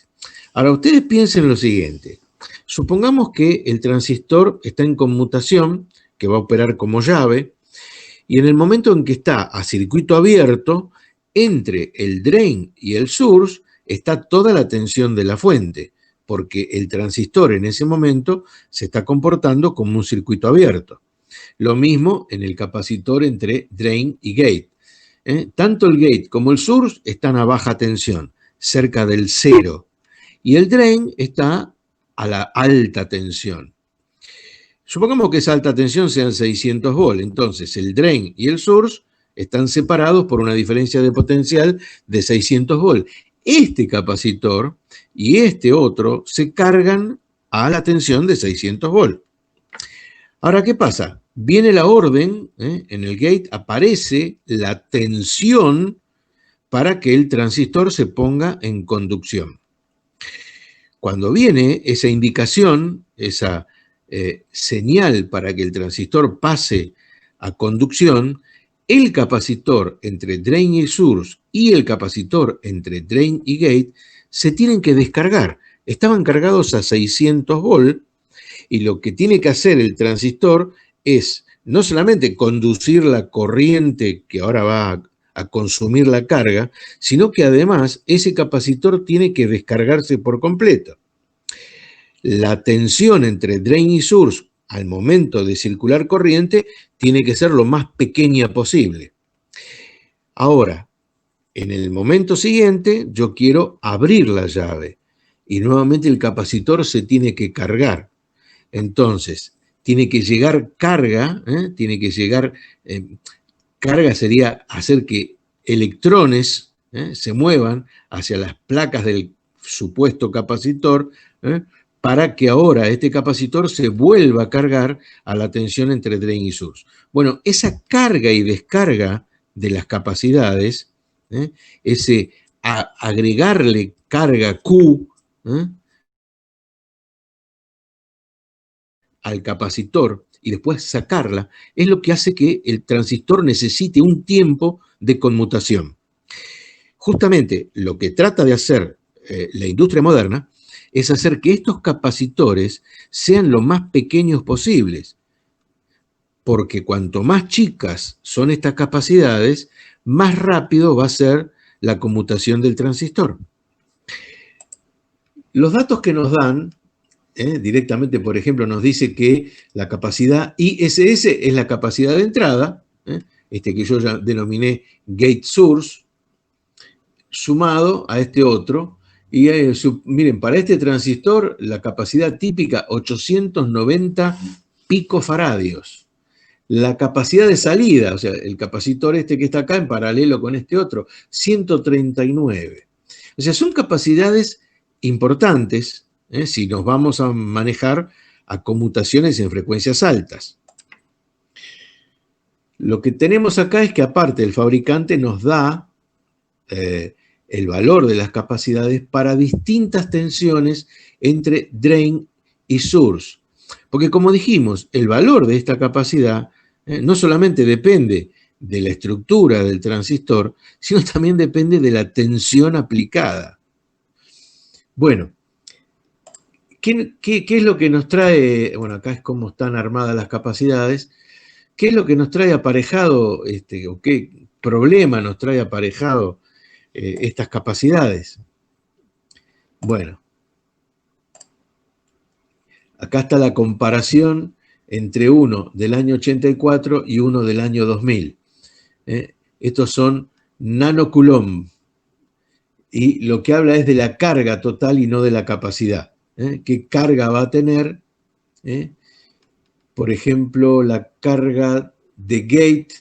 Ahora, ustedes piensen lo siguiente. Supongamos que el transistor está en conmutación, que va a operar como llave, y en el momento en que está a circuito abierto, entre el drain y el source está toda la tensión de la fuente, porque el transistor en ese momento se está comportando como un circuito abierto. Lo mismo en el capacitor entre drain y gate. Tanto el gate como el source están a baja tensión, cerca del 0, y el drain está a la alta tensión. Supongamos que esa alta tensión sean 600 volts, entonces el drain y el source están separados por una diferencia de potencial de 600 volts. Este capacitor y este otro se cargan a la tensión de 600 volts. Ahora, ¿qué pasa? Viene la orden, en el gate aparece la tensión para que el transistor se ponga en conducción. Cuando viene esa indicación, esa señal para que el transistor pase a conducción, el capacitor entre drain y source y el capacitor entre drain y gate se tienen que descargar. Estaban cargados a 600 volts y lo que tiene que hacer el transistor es no solamente conducir la corriente que ahora va a consumir la carga, sino que además ese capacitor tiene que descargarse por completo. La tensión entre drain y source al momento de circular corriente tiene que ser lo más pequeña posible. Ahora, en el momento siguiente, yo quiero abrir la llave y nuevamente el capacitor se tiene que cargar. Entonces, tiene que llegar carga, carga sería hacer que electrones se muevan hacia las placas del supuesto capacitor, para que ahora este capacitor se vuelva a cargar a la tensión entre drain y source. Bueno, esa carga y descarga de las capacidades, ese agregarle carga Q al capacitor y después sacarla, es lo que hace que el transistor necesite un tiempo de conmutación. Justamente lo que trata de hacer la industria moderna es hacer que estos capacitores sean lo más pequeños posibles, porque cuanto más chicas son estas capacidades, más rápido va a ser la conmutación del transistor. Los datos que nos dan, directamente, por ejemplo, nos dice que la capacidad ISS es la capacidad de entrada, que yo ya denominé gate source, sumado a este otro. Y miren, para este transistor la capacidad típica 890 picofaradios. La capacidad de salida, o sea, el capacitor que está acá en paralelo con este otro, 139. O sea, son capacidades importantes si nos vamos a manejar a conmutaciones en frecuencias altas. Lo que tenemos acá es que aparte el fabricante nos da el valor de las capacidades para distintas tensiones entre drain y source. Porque como dijimos, el valor de esta capacidad no solamente depende de la estructura del transistor, sino también depende de la tensión aplicada. Bueno, ¿Qué es lo que nos trae? Bueno, acá es cómo están armadas las capacidades. ¿Qué es lo que nos trae aparejado, o qué problema nos trae aparejado estas capacidades? Bueno, acá está la comparación entre uno del año 84 y uno del año 2000. Estos son nanocoulomb, y lo que habla es de la carga total y no de la capacidad. ¿Qué carga va a tener? Por ejemplo, la carga de gate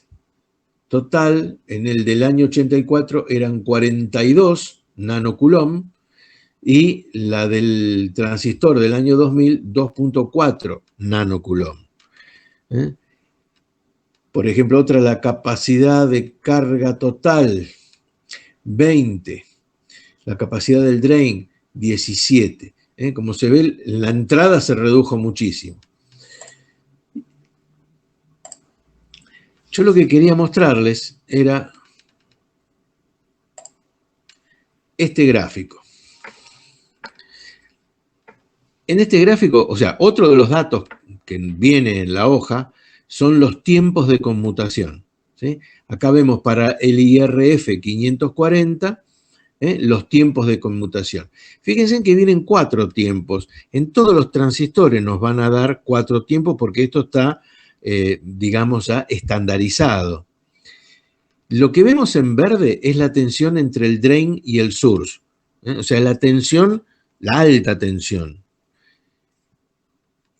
total en el del año 84 eran 42 nanocoulomb, y la del transistor del año 2000, 2.4 nanocoulomb. Por ejemplo, otra, la capacidad de carga total, 20. La capacidad del drain, 17. Como se ve, la entrada se redujo muchísimo. Yo lo que quería mostrarles era este gráfico. En este gráfico, o sea, otro de los datos que viene en la hoja son los tiempos de conmutación, ¿sí? Acá vemos para el IRF 540 los tiempos de conmutación. Fíjense que vienen 4 tiempos. En todos los transistores nos van a dar 4 tiempos porque esto está, digamos, estandarizado. Lo que vemos en verde es la tensión entre el drain y el source. O sea, la tensión, la alta tensión.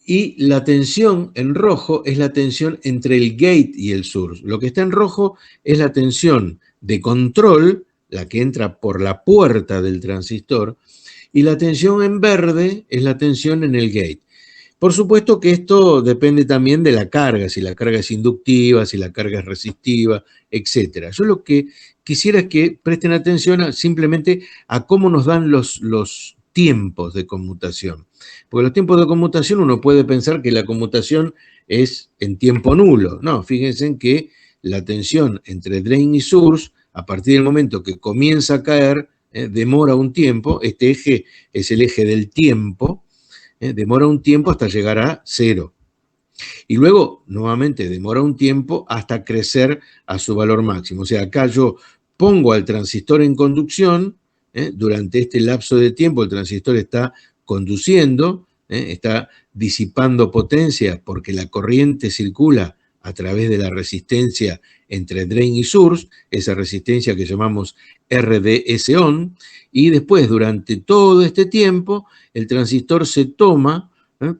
Y la tensión en rojo es la tensión entre el gate y el source. Lo que está en rojo es la tensión de control, la que entra por la puerta del transistor, y la tensión en verde es la tensión en el gate. Por supuesto que esto depende también de la carga, si la carga es inductiva, si la carga es resistiva, etc. Yo lo que quisiera es que presten atención simplemente a cómo nos dan los tiempos de conmutación. Porque los tiempos de conmutación uno puede pensar que la conmutación es en tiempo nulo. No, fíjense en que la tensión entre drain y source, a partir del momento que comienza a caer, demora un tiempo. Este eje es el eje del tiempo. Demora un tiempo hasta llegar a 0. Y luego, nuevamente, demora un tiempo hasta crecer a su valor máximo. O sea, acá yo pongo al transistor en conducción. Durante este lapso de tiempo el transistor está conduciendo, está disipando potencia porque la corriente circula a través de la resistencia entre drain y source, esa resistencia que llamamos RDS-on, y después, durante todo este tiempo, el transistor se toma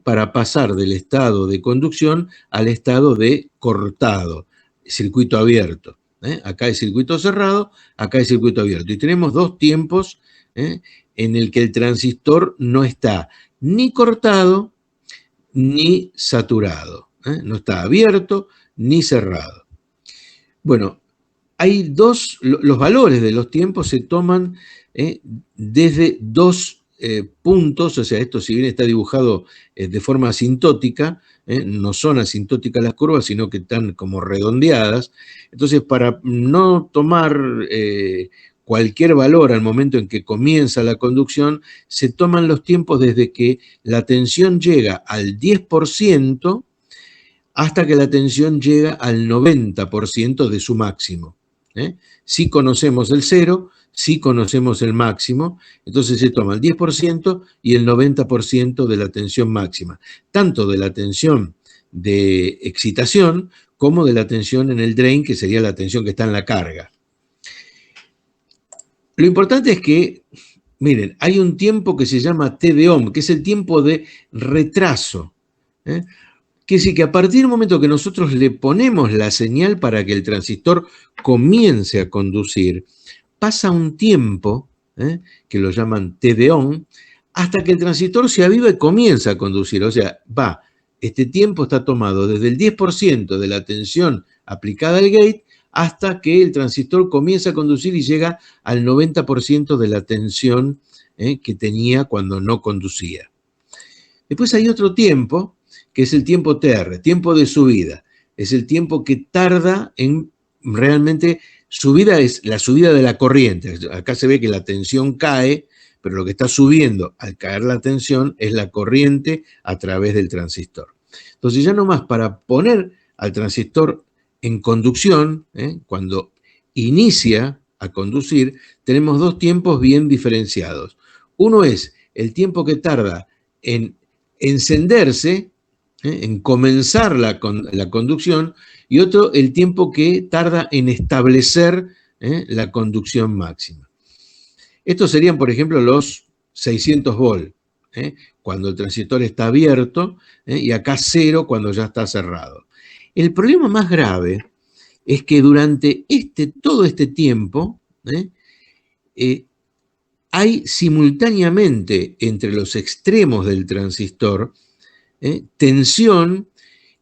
para pasar del estado de conducción al estado de cortado, circuito abierto. Acá hay circuito cerrado, acá hay circuito abierto. Y tenemos 2 tiempos en el que el transistor no está ni cortado ni saturado. No está abierto ni cerrado. Bueno, hay los valores de los tiempos se toman desde 2 puntos, o sea, esto si bien está dibujado de forma asintótica, no son asintóticas las curvas, sino que están como redondeadas. Entonces, para no tomar cualquier valor al momento en que comienza la conducción, se toman los tiempos desde que la tensión llega al 10% hasta que la tensión llega al 90% de su máximo. Si conocemos el 0, si conocemos el máximo, entonces se toma el 10% y el 90% de la tensión máxima, tanto de la tensión de excitación como de la tensión en el drain, que sería la tensión que está en la carga. Lo importante es que, miren, hay un tiempo que se llama T de ohm, que es el tiempo de retraso. Que sí, que a partir del momento que nosotros le ponemos la señal para que el transistor comience a conducir, pasa un tiempo, que lo llaman T de ohm, hasta que el transistor se aviva y comienza a conducir. O sea, este tiempo está tomado desde el 10% de la tensión aplicada al gate hasta que el transistor comienza a conducir y llega al 90% de la tensión que tenía cuando no conducía. Después hay otro tiempo, que es el tiempo TR, tiempo de subida. Es el tiempo que tarda en realmente subida, es la subida de la corriente. Acá se ve que la tensión cae, pero lo que está subiendo al caer la tensión es la corriente a través del transistor. Entonces ya nomás para poner al transistor en conducción, cuando inicia a conducir, tenemos dos tiempos bien diferenciados. Uno es el tiempo que tarda en encenderse, en comenzar la conducción, y otro el tiempo que tarda en establecer la conducción máxima. Estos serían, por ejemplo, los 600 volt, cuando el transistor está abierto, y acá 0 cuando ya está cerrado. El problema más grave es que durante todo este tiempo hay simultáneamente entre los extremos del transistor tensión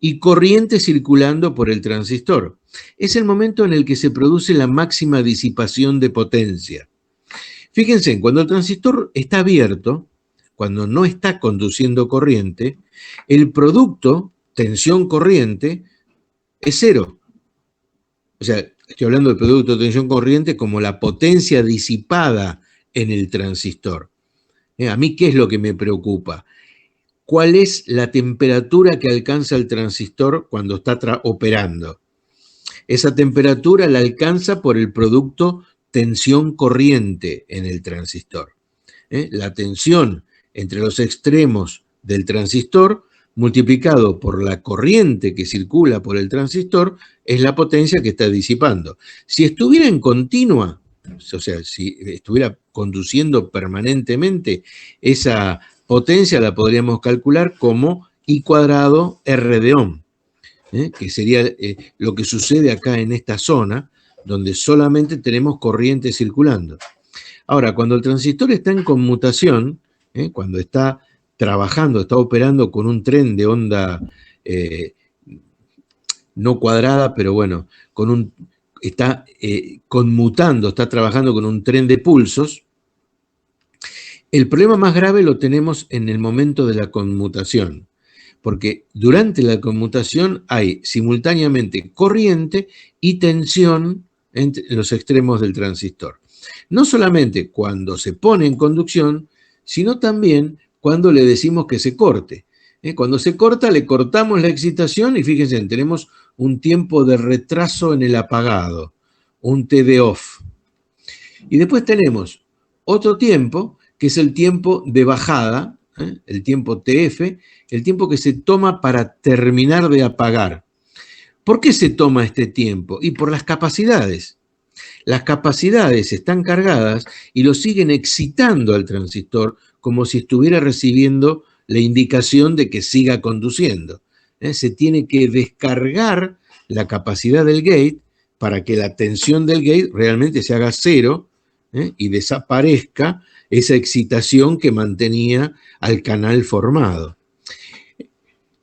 y corriente circulando por el transistor. Es el momento en el que se produce la máxima disipación de potencia. Fíjense, cuando el transistor está abierto, cuando no está conduciendo corriente, el producto tensión-corriente es 0. O sea, estoy hablando del producto de tensión-corriente como la potencia disipada en el transistor. ¿A mí qué es lo que me preocupa? ¿Cuál es la temperatura que alcanza el transistor cuando está operando? Esa temperatura la alcanza por el producto tensión-corriente en el transistor. La tensión entre los extremos del transistor multiplicado por la corriente que circula por el transistor es la potencia que está disipando. Si estuviera en continua, o sea, si estuviera conduciendo permanentemente, esa potencia la podríamos calcular como I cuadrado R de ohm, que sería lo que sucede acá en esta zona, donde solamente tenemos corriente circulando. Ahora, cuando el transistor está en conmutación, cuando está trabajando, está operando con un tren de onda no cuadrada, pero bueno, está conmutando, está trabajando con un tren de pulsos, el problema más grave lo tenemos en el momento de la conmutación, porque durante la conmutación hay simultáneamente corriente y tensión en los extremos del transistor. No solamente cuando se pone en conducción, sino también cuando le decimos que se corte. Cuando se corta, le cortamos la excitación y fíjense, tenemos un tiempo de retraso en el apagado, un TD off. Y después tenemos otro tiempo, que es el tiempo de bajada, el tiempo TF, el tiempo que se toma para terminar de apagar. ¿Por qué se toma este tiempo? Y por las capacidades. Las capacidades están cargadas y lo siguen excitando al transistor como si estuviera recibiendo la indicación de que siga conduciendo. Se tiene que descargar la capacidad del gate para que la tensión del gate realmente se haga 0 y desaparezca esa excitación que mantenía al canal formado.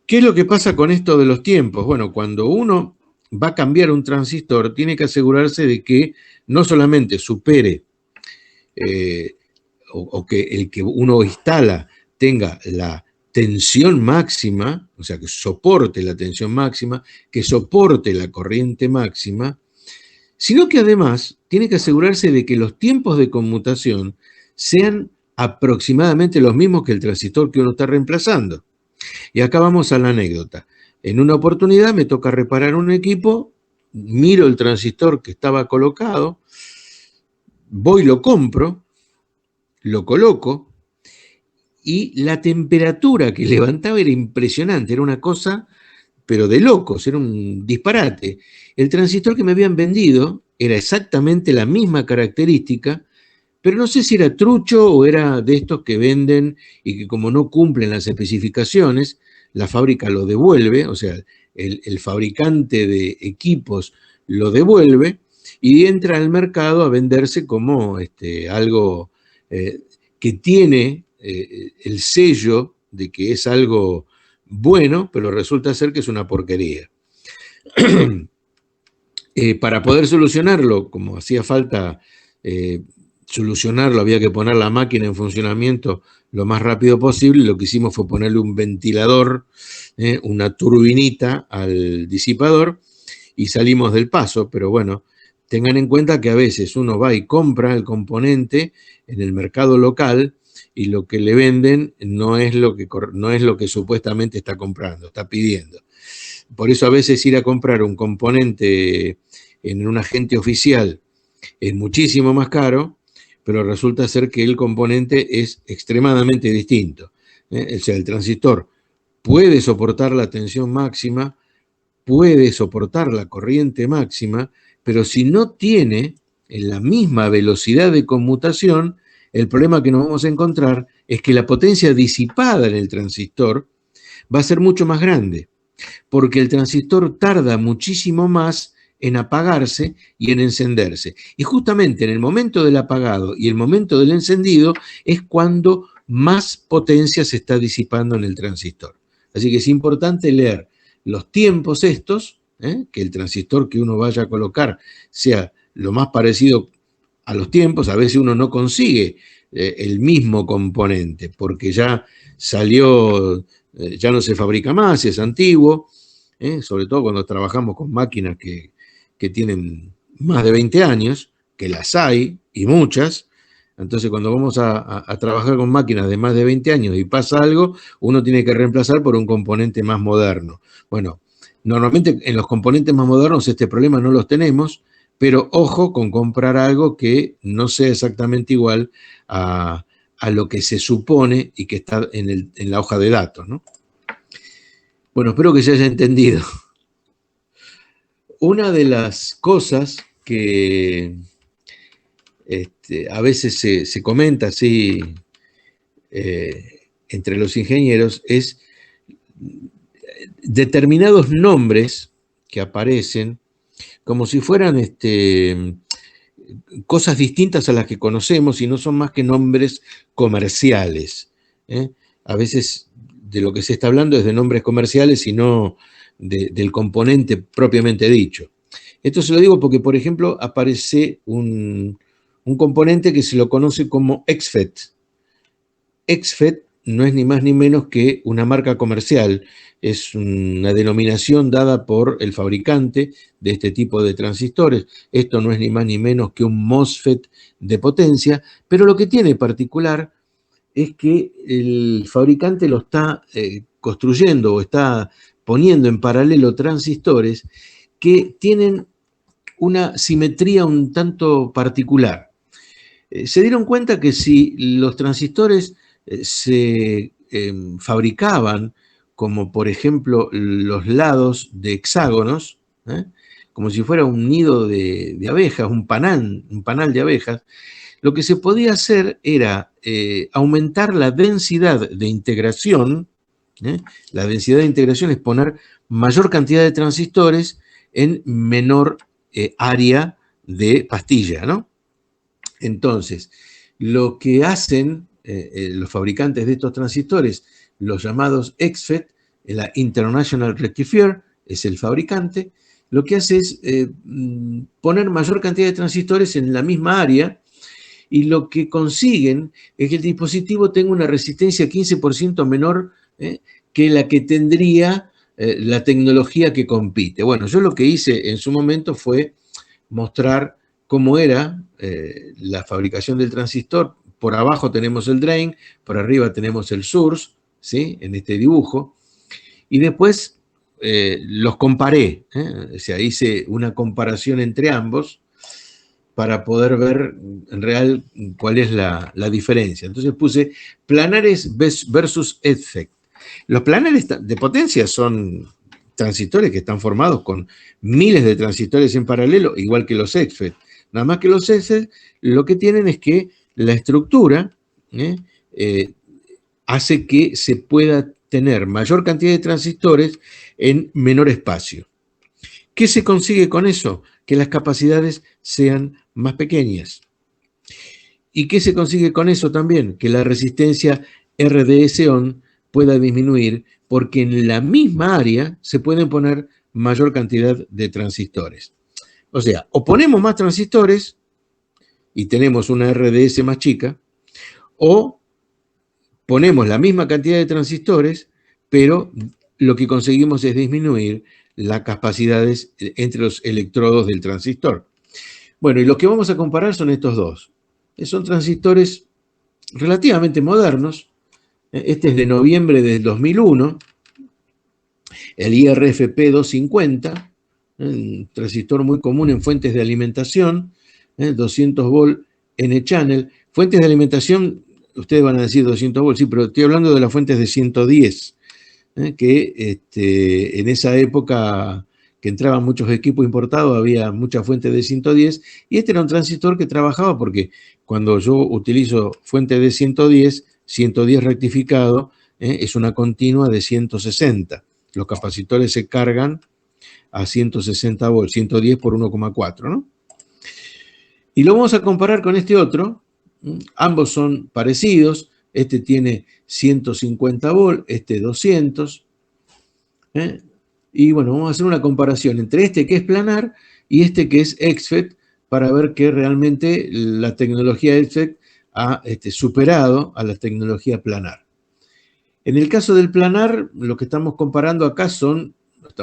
¿Qué es lo que pasa con esto de los tiempos? Bueno, cuando uno va a cambiar un transistor, tiene que asegurarse de que no solamente supere o que el que uno instala tenga la tensión máxima, o sea, que soporte la tensión máxima, que soporte la corriente máxima, sino que además tiene que asegurarse de que los tiempos de conmutación sean aproximadamente los mismos que el transistor que uno está reemplazando. Y acá vamos a la anécdota. En una oportunidad me toca reparar un equipo, miro el transistor que estaba colocado, voy, lo compro, lo coloco, y la temperatura que levantaba era impresionante, era una cosa, pero de locos, era un disparate. El transistor que me habían vendido era exactamente la misma característica, pero no sé si era trucho o era de estos que venden y que como no cumplen las especificaciones, la fábrica lo devuelve, o sea, el fabricante de equipos lo devuelve y entra al mercado a venderse como algo que tiene el sello de que es algo bueno, pero resulta ser que es una porquería. Para poder solucionarlo, como hacía falta solucionarlo, había que poner la máquina en funcionamiento lo más rápido posible. Lo que hicimos fue ponerle un ventilador, una turbinita al disipador y salimos del paso, pero bueno, tengan en cuenta que a veces uno va y compra el componente en el mercado local y lo que le venden no es lo que supuestamente está comprando, está pidiendo. Por eso a veces ir a comprar un componente en un agente oficial es muchísimo más caro, pero resulta ser que el componente es extremadamente distinto. O sea, el transistor puede soportar la tensión máxima, puede soportar la corriente máxima, pero si no tiene en la misma velocidad de conmutación, el problema que nos vamos a encontrar es que la potencia disipada en el transistor va a ser mucho más grande, porque el transistor tarda muchísimo más en apagarse y en encenderse. Y justamente en el momento del apagado y el momento del encendido es cuando más potencia se está disipando en el transistor. Así que es importante leer los tiempos estos, que el transistor que uno vaya a colocar sea lo más parecido a los tiempos. A veces uno no consigue el mismo componente porque ya salió, ya no se fabrica más, es antiguo, sobre todo cuando trabajamos con máquinas que tienen más de 20 años, que las hay y muchas. Entonces, cuando vamos a trabajar con máquinas de más de 20 años y pasa algo, uno tiene que reemplazar por un componente más moderno. Bueno, normalmente en los componentes más modernos este problema no los tenemos, pero ojo con comprar algo que no sea exactamente igual a lo que se supone y que está en la hoja de datos, ¿no? Bueno, espero que se haya entendido. Una de las cosas que a veces se comenta así entre los ingenieros es determinados nombres que aparecen como si fueran cosas distintas a las que conocemos y no son más que nombres comerciales. A veces de lo que se está hablando es de nombres comerciales y no del componente propiamente dicho. Esto se lo digo porque, por ejemplo, aparece un componente que se lo conoce como XFET. XFET no es ni más ni menos que una marca comercial, es una denominación dada por el fabricante de este tipo de transistores. Esto no es ni más ni menos que un MOSFET de potencia, pero lo que tiene particular es que el fabricante lo está construyendo o está poniendo en paralelo transistores que tienen una simetría un tanto particular. Se dieron cuenta que si los transistores se fabricaban como por ejemplo los lados de hexágonos, como si fuera un nido de abejas, un panal de abejas, lo que se podía hacer era aumentar la densidad de integración. La densidad de integración es poner mayor cantidad de transistores en menor área de pastilla, ¿no? Entonces, lo que hacen los fabricantes de estos transistores, los llamados XFET, la International Rectifier, es el fabricante, lo que hace es poner mayor cantidad de transistores en la misma área y lo que consiguen es que el dispositivo tenga una resistencia 15% menor que la que tendría la tecnología que compite. Bueno, yo lo que hice en su momento fue mostrar cómo era la fabricación del transistor. Por abajo tenemos el drain, por arriba tenemos el source, ¿sí? En este dibujo. Y después los comparé, o sea, hice una comparación entre ambos para poder ver en real cuál es la diferencia. Entonces puse planares versus XFET. Los planares de potencia son transistores que están formados con miles de transistores en paralelo, igual que los XFET. Nada más que los XFET lo que tienen es que la estructura hace que se pueda tener mayor cantidad de transistores en menor espacio. ¿Qué se consigue con eso? Que las capacidades sean más pequeñas. ¿Y qué se consigue con eso también? Que la resistencia RDS-on pueda disminuir porque en la misma área se pueden poner mayor cantidad de transistores. O sea, o ponemos más transistores y tenemos una RDS más chica, o ponemos la misma cantidad de transistores, pero lo que conseguimos es disminuir las capacidades entre los electrodos del transistor. Bueno, y lo que vamos a comparar son estos dos. Son transistores relativamente modernos. Este es de noviembre del 2001, el IRFP 250, un transistor muy común en fuentes de alimentación, 200 volt N-channel. Fuentes de alimentación, ustedes van a decir 200 volts, sí, pero estoy hablando de las fuentes de 110, que en esa época que entraban muchos equipos importados, había muchas fuentes de 110, y este era un transistor que trabajaba porque cuando yo utilizo fuentes de 110, 110 rectificado, es una continua de 160. Los capacitores se cargan a 160 volts, 110 por 1,4, ¿no? Y lo vamos a comparar con este otro. Ambos son parecidos. Este tiene 150 volts, este 200. Y bueno, vamos a hacer una comparación entre este que es planar y este que es EXFET para ver que realmente la tecnología EXFET ha superado a la tecnología planar. En el caso del planar, lo que estamos comparando acá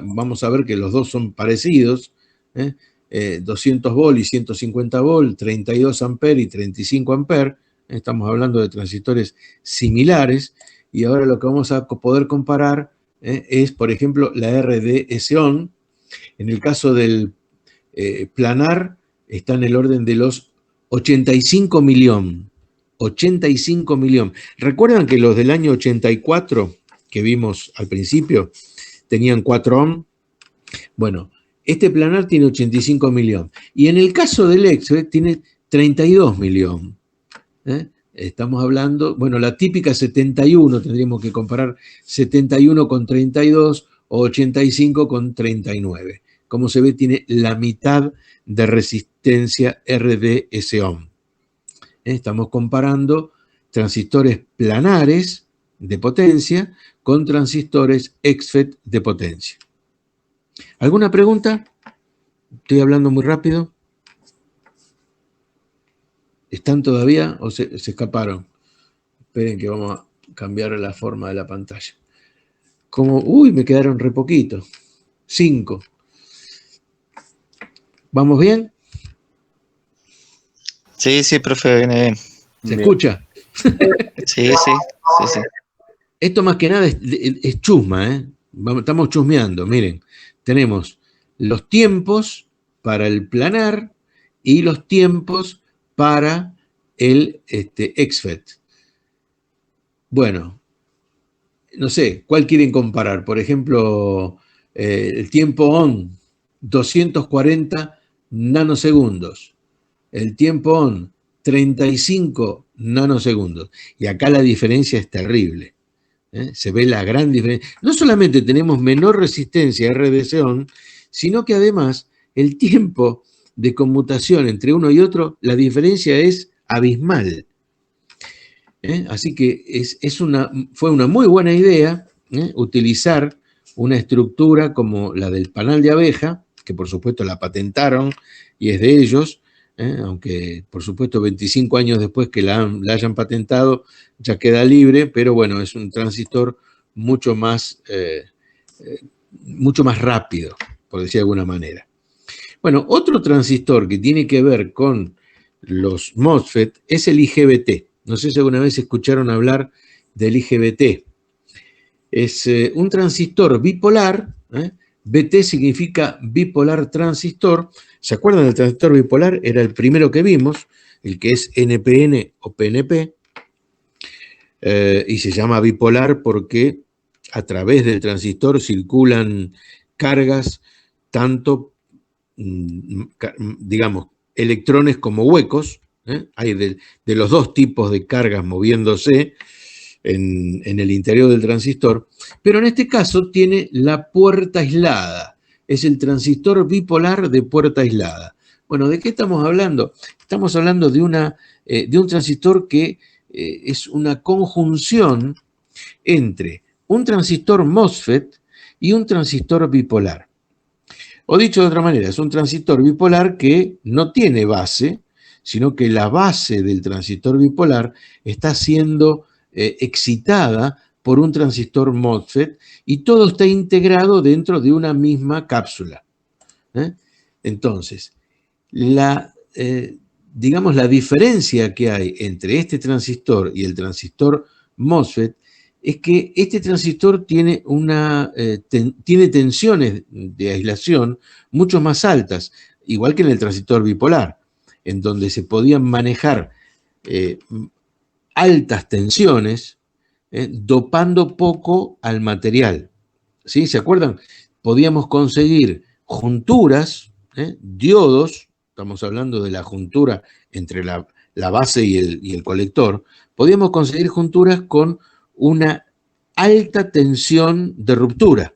vamos a ver que los dos son parecidos, 200 volt y 150 volt, 32 amperes y 35 amperes. Estamos hablando de transistores similares, y ahora lo que vamos a poder comparar es, por ejemplo, la RDS-ON. En el caso del planar, está en el orden de los 85 millón. 85 millón. ¿Recuerdan que los del año 84 que vimos al principio tenían 4 ohm? Bueno, este planar tiene 85 millón. Y en el caso del EXFET tiene 32 millón. Estamos hablando, bueno, la típica 71, tendríamos que comparar 71 con 32 o 85 con 39. Como se ve, tiene la mitad de resistencia RDS-ON. Estamos comparando transistores planares de potencia con transistores EXFET de potencia. ¿Alguna pregunta? ¿Estoy hablando muy rápido? ¿Están todavía o se escaparon? Esperen que vamos a cambiar la forma de la pantalla. Uy, me quedaron re poquito. 5. ¿Vamos bien? Sí, sí, profe, viene bien. ¿Se escucha? Sí, sí. Esto más que nada es chusma, ¿eh? Estamos chusmeando, miren. Tenemos los tiempos para el planar y los tiempos para el EXFET. Bueno, no sé, ¿cuál quieren comparar? Por ejemplo, el tiempo ON, 240 nanosegundos. El tiempo ON, 35 nanosegundos. Y acá la diferencia es terrible. Se ve la gran diferencia. No solamente tenemos menor resistencia RDS-ON, sino que además el tiempo de conmutación entre uno y otro, la diferencia es abismal. Así que fue una muy buena idea utilizar una estructura como la del panal de abeja, que por supuesto la patentaron y es de ellos, aunque por supuesto 25 años después que la hayan patentado ya queda libre, pero bueno, es un transistor mucho más rápido, por decir de alguna manera. Bueno, otro transistor que tiene que ver con los MOSFET es el IGBT. No sé si alguna vez escucharon hablar del IGBT. Es un transistor bipolar. BT significa bipolar transistor. ¿Se acuerdan del transistor bipolar? Era el primero que vimos, el que es NPN o PNP. Y se llama bipolar porque a través del transistor circulan cargas, tanto, digamos, electrones como huecos. Hay de los dos tipos de cargas moviéndose en el interior del transistor, pero en este caso tiene la puerta aislada. Es el transistor bipolar de puerta aislada. Bueno, ¿de qué estamos hablando? Estamos hablando de un transistor que es una conjunción entre un transistor MOSFET y un transistor bipolar. O dicho de otra manera, es un transistor bipolar que no tiene base, sino que la base del transistor bipolar está siendo excitada por un transistor MOSFET y todo está integrado dentro de una misma cápsula. Entonces, digamos, la diferencia que hay entre este transistor y el transistor MOSFET es que este transistor tiene, tiene tensiones de aislación mucho más altas, igual que en el transistor bipolar, en donde se podían manejar altas tensiones, dopando poco al material. ¿Sí? ¿Se acuerdan? Podíamos conseguir junturas, diodos, estamos hablando de la juntura entre la base y el colector, podíamos conseguir junturas con una alta tensión de ruptura.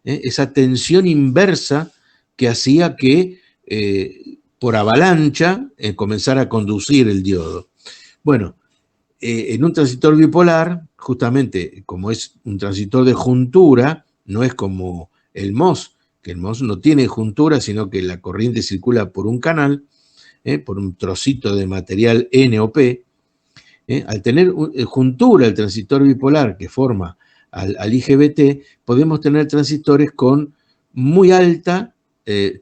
Esa tensión inversa que hacía que por avalancha comenzara a conducir el diodo. Bueno, en un transistor bipolar, justamente como es un transistor de juntura, no es como el MOS, que el MOS no tiene juntura, sino que la corriente circula por un canal, por un trocito de material N o P. Al tener juntura el transistor bipolar que forma al IGBT, podemos tener transistores con muy alta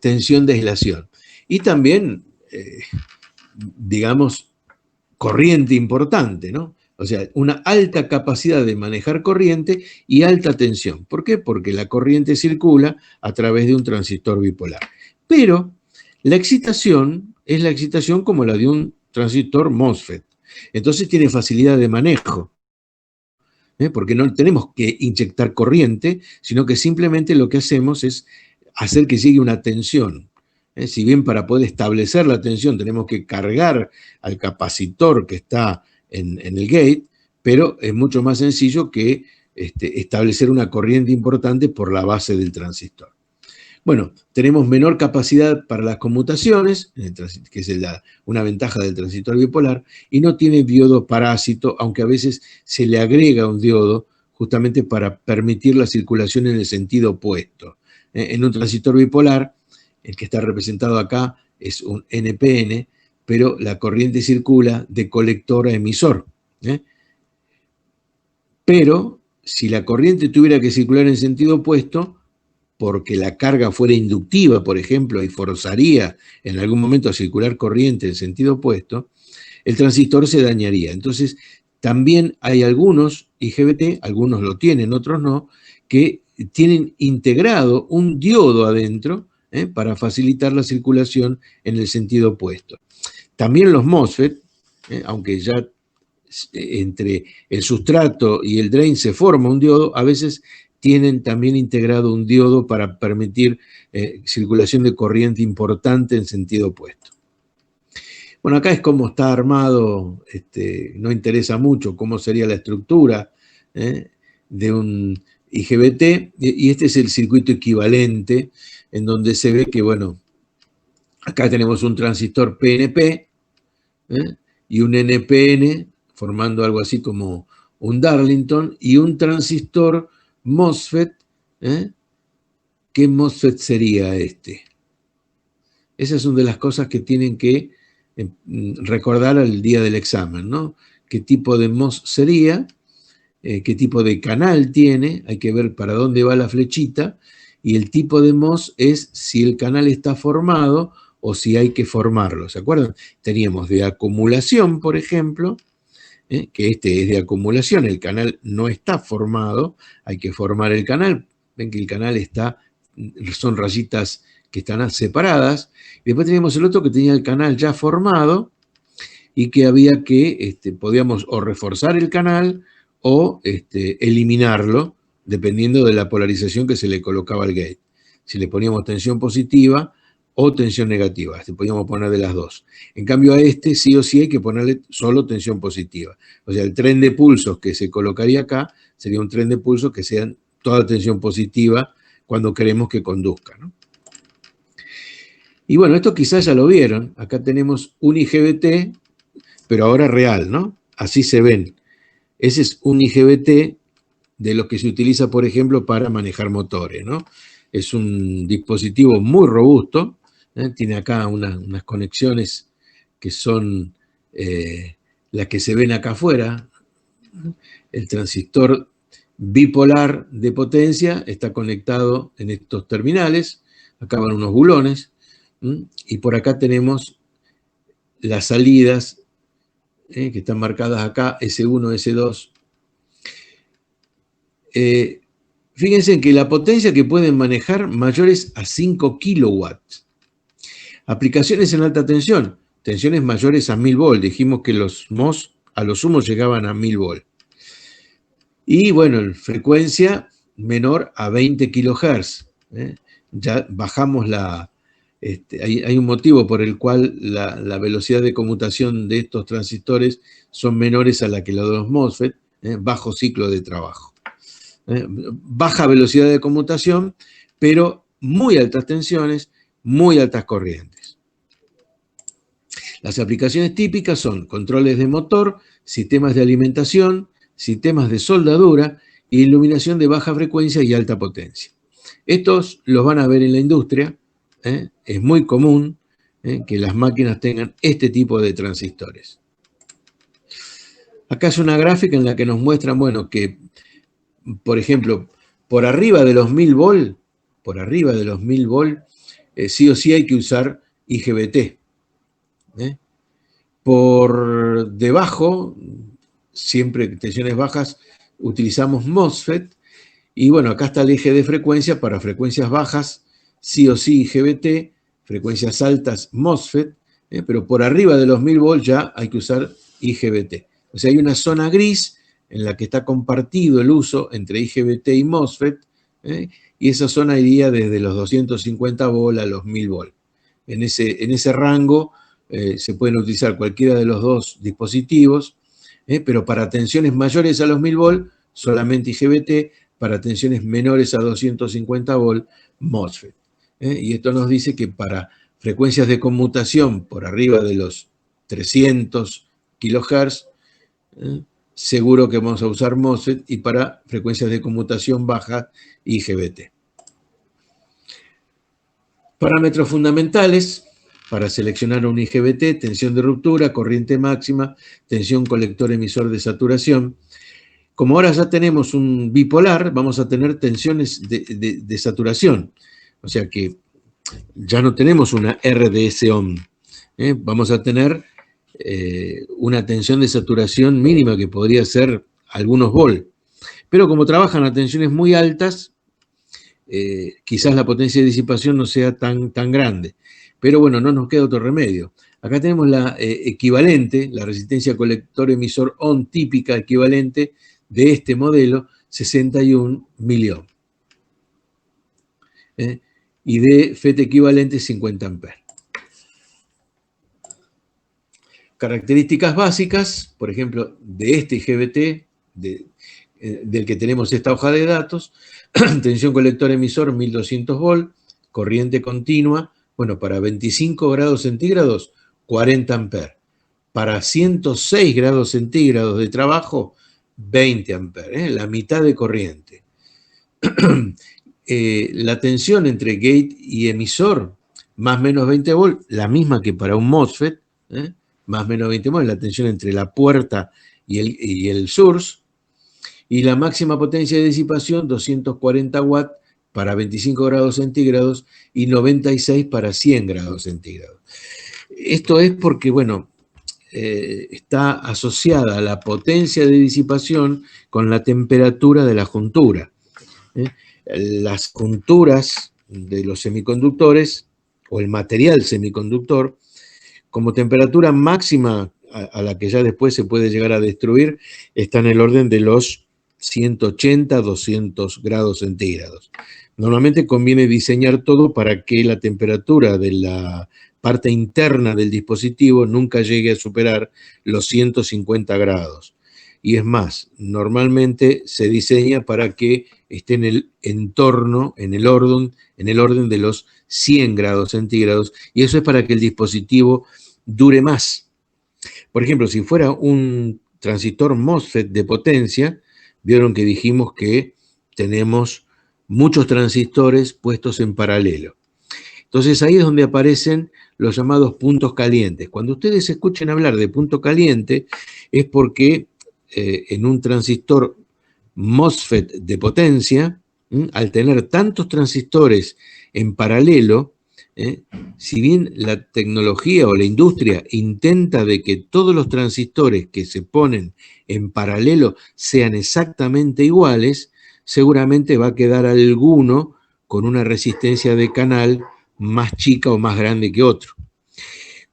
tensión de aislación. Y también, digamos, corriente importante, ¿no? O sea, una alta capacidad de manejar corriente y alta tensión. ¿Por qué? Porque la corriente circula a través de un transistor bipolar. Pero la excitación es la excitación como la de un transistor MOSFET. Entonces tiene facilidad de manejo, porque no tenemos que inyectar corriente, sino que simplemente lo que hacemos es hacer que llegue una tensión. Si bien para poder establecer la tensión tenemos que cargar al capacitor que está en el gate, pero es mucho más sencillo que establecer una corriente importante por la base del transistor. Bueno, tenemos menor capacidad para las conmutaciones, que es una ventaja del transistor bipolar, y no tiene diodo parásito, aunque a veces se le agrega un diodo justamente para permitir la circulación en el sentido opuesto. En un transistor bipolar, el que está representado acá es un NPN, pero la corriente circula de colector a emisor. Pero si la corriente tuviera que circular en sentido opuesto, porque la carga fuera inductiva, por ejemplo, y forzaría en algún momento a circular corriente en sentido opuesto, el transistor se dañaría. Entonces, también hay algunos IGBT, algunos lo tienen, otros no, que tienen integrado un diodo adentro para facilitar la circulación en el sentido opuesto. También los MOSFET, aunque ya entre el sustrato y el drain se forma un diodo, a veces tienen también integrado un diodo para permitir circulación de corriente importante en sentido opuesto. Bueno, acá es cómo está armado, no interesa mucho cómo sería la estructura de un IGBT, y este es el circuito equivalente, en donde se ve que, bueno, acá tenemos un transistor PNP y un NPN, formando algo así como un Darlington, y un transistor MOSFET. ¿Qué MOSFET sería este? Esas son de las cosas que tienen que recordar al día del examen, ¿no? ¿Qué tipo de MOS sería? ¿Qué tipo de canal tiene? Hay que ver para dónde va la flechita. Y el tipo de MOS es si el canal está formado o si hay que formarlo. ¿Se acuerdan? Teníamos de acumulación, por ejemplo, que este es de acumulación, el canal no está formado, hay que formar el canal. Ven que el canal son rayitas que están separadas. Y después teníamos el otro que tenía el canal ya formado y que había que, podíamos o reforzar el canal o eliminarlo, dependiendo de la polarización que se le colocaba al gate. Si le poníamos tensión positiva o tensión negativa, podíamos poner de las dos. En cambio a sí o sí hay que ponerle solo tensión positiva. O sea, el tren de pulsos que se colocaría acá sería un tren de pulsos que sean toda tensión positiva cuando queremos que conduzca, ¿no? Y bueno, esto quizás ya lo vieron. Acá tenemos un IGBT, pero ahora real, ¿no? Así se ven. Ese es un IGBT de los que se utiliza, por ejemplo, para manejar motores, ¿no? Es un dispositivo muy robusto, tiene acá unas conexiones que son las que se ven acá afuera. El transistor bipolar de potencia está conectado en estos terminales, acá van unos bulones, Y por acá tenemos las salidas, que están marcadas acá, S1, S2. Fíjense que la potencia que pueden manejar mayores a 5 kilowatts. Aplicaciones en alta tensión, tensiones mayores a 1000 volt. Dijimos que los MOS a lo sumo llegaban a 1000 volt. Y bueno, en frecuencia menor a 20 kilohertz. Ya bajamos la... hay un motivo por el cual la velocidad de conmutación de estos transistores son menores a la que la de los MOSFET, bajo ciclo de trabajo. Baja velocidad de conmutación, pero muy altas tensiones, muy altas corrientes. Las aplicaciones típicas son controles de motor, sistemas de alimentación, sistemas de soldadura e iluminación de baja frecuencia y alta potencia. Estos los van a ver en la industria. Es muy común que las máquinas tengan este tipo de transistores. Acá es una gráfica en la que nos muestran, bueno, que, por ejemplo, por arriba de los 1000 volt, sí o sí hay que usar IGBT. Por debajo, siempre tensiones bajas, utilizamos MOSFET. Y bueno, acá está el eje de frecuencia. Para frecuencias bajas, sí o sí IGBT, frecuencias altas MOSFET, pero por arriba de los 1000 volts ya hay que usar IGBT. O sea, hay una zona gris en la que está compartido el uso entre IGBT y MOSFET, y esa zona iría desde los 250 volts a los 1000 volts. En ese rango se pueden utilizar cualquiera de los dos dispositivos, pero para tensiones mayores a los 1000 volts, solamente IGBT, para tensiones menores a 250 volts, MOSFET. Y esto nos dice que para frecuencias de conmutación por arriba de los 300 kHz, seguro que vamos a usar MOSFET, y para frecuencias de conmutación baja, IGBT. Parámetros fundamentales para seleccionar un IGBT: tensión de ruptura, corriente máxima, tensión colector emisor de saturación. Como ahora ya tenemos un bipolar, vamos a tener tensiones de saturación. O sea que ya no tenemos una RDS-ON. Vamos a tener una tensión de saturación mínima que podría ser algunos volt. Pero como trabajan a tensiones muy altas, quizás la potencia de disipación no sea tan grande. Pero bueno, no nos queda otro remedio. Acá tenemos la equivalente, la resistencia colector-emisor ON típica equivalente de este modelo, 61 miliohm. Y de FET equivalente 50 amperes. Características básicas, por ejemplo, de este IGBT, del que tenemos esta hoja de datos: tensión colector emisor 1200 volt, corriente continua, bueno, para 25 grados centígrados, 40 amperes. Para 106 grados centígrados de trabajo, 20 amperes, la mitad de corriente. La tensión entre gate y emisor, más o menos 20 volt, la misma que para un MOSFET, más o menos 20 volt, la tensión entre la puerta y el source. Y la máxima potencia de disipación, 240 watts para 25 grados centígrados y 96 para 100 grados centígrados. Esto es porque, bueno, está asociada la potencia de disipación con la temperatura de la juntura. Las junturas de los semiconductores, o el material semiconductor, como temperatura máxima a la que ya después se puede llegar a destruir, está en el orden de los 180, 200 grados centígrados. Normalmente conviene diseñar todo para que la temperatura de la parte interna del dispositivo nunca llegue a superar los 150 grados. Y es más, normalmente se diseña para que esté en el entorno, en el orden de los 100 grados centígrados, y eso es para que el dispositivo dure más. Por ejemplo, si fuera un transistor MOSFET de potencia, vieron que dijimos que tenemos muchos transistores puestos en paralelo. Entonces ahí es donde aparecen los llamados puntos calientes. Cuando ustedes escuchen hablar de punto caliente, es porque en un transistor MOSFET de potencia, al tener tantos transistores en paralelo, Si bien la tecnología o la industria intenta de que todos los transistores que se ponen en paralelo sean exactamente iguales, seguramente va a quedar alguno con una resistencia de canal más chica o más grande que otro.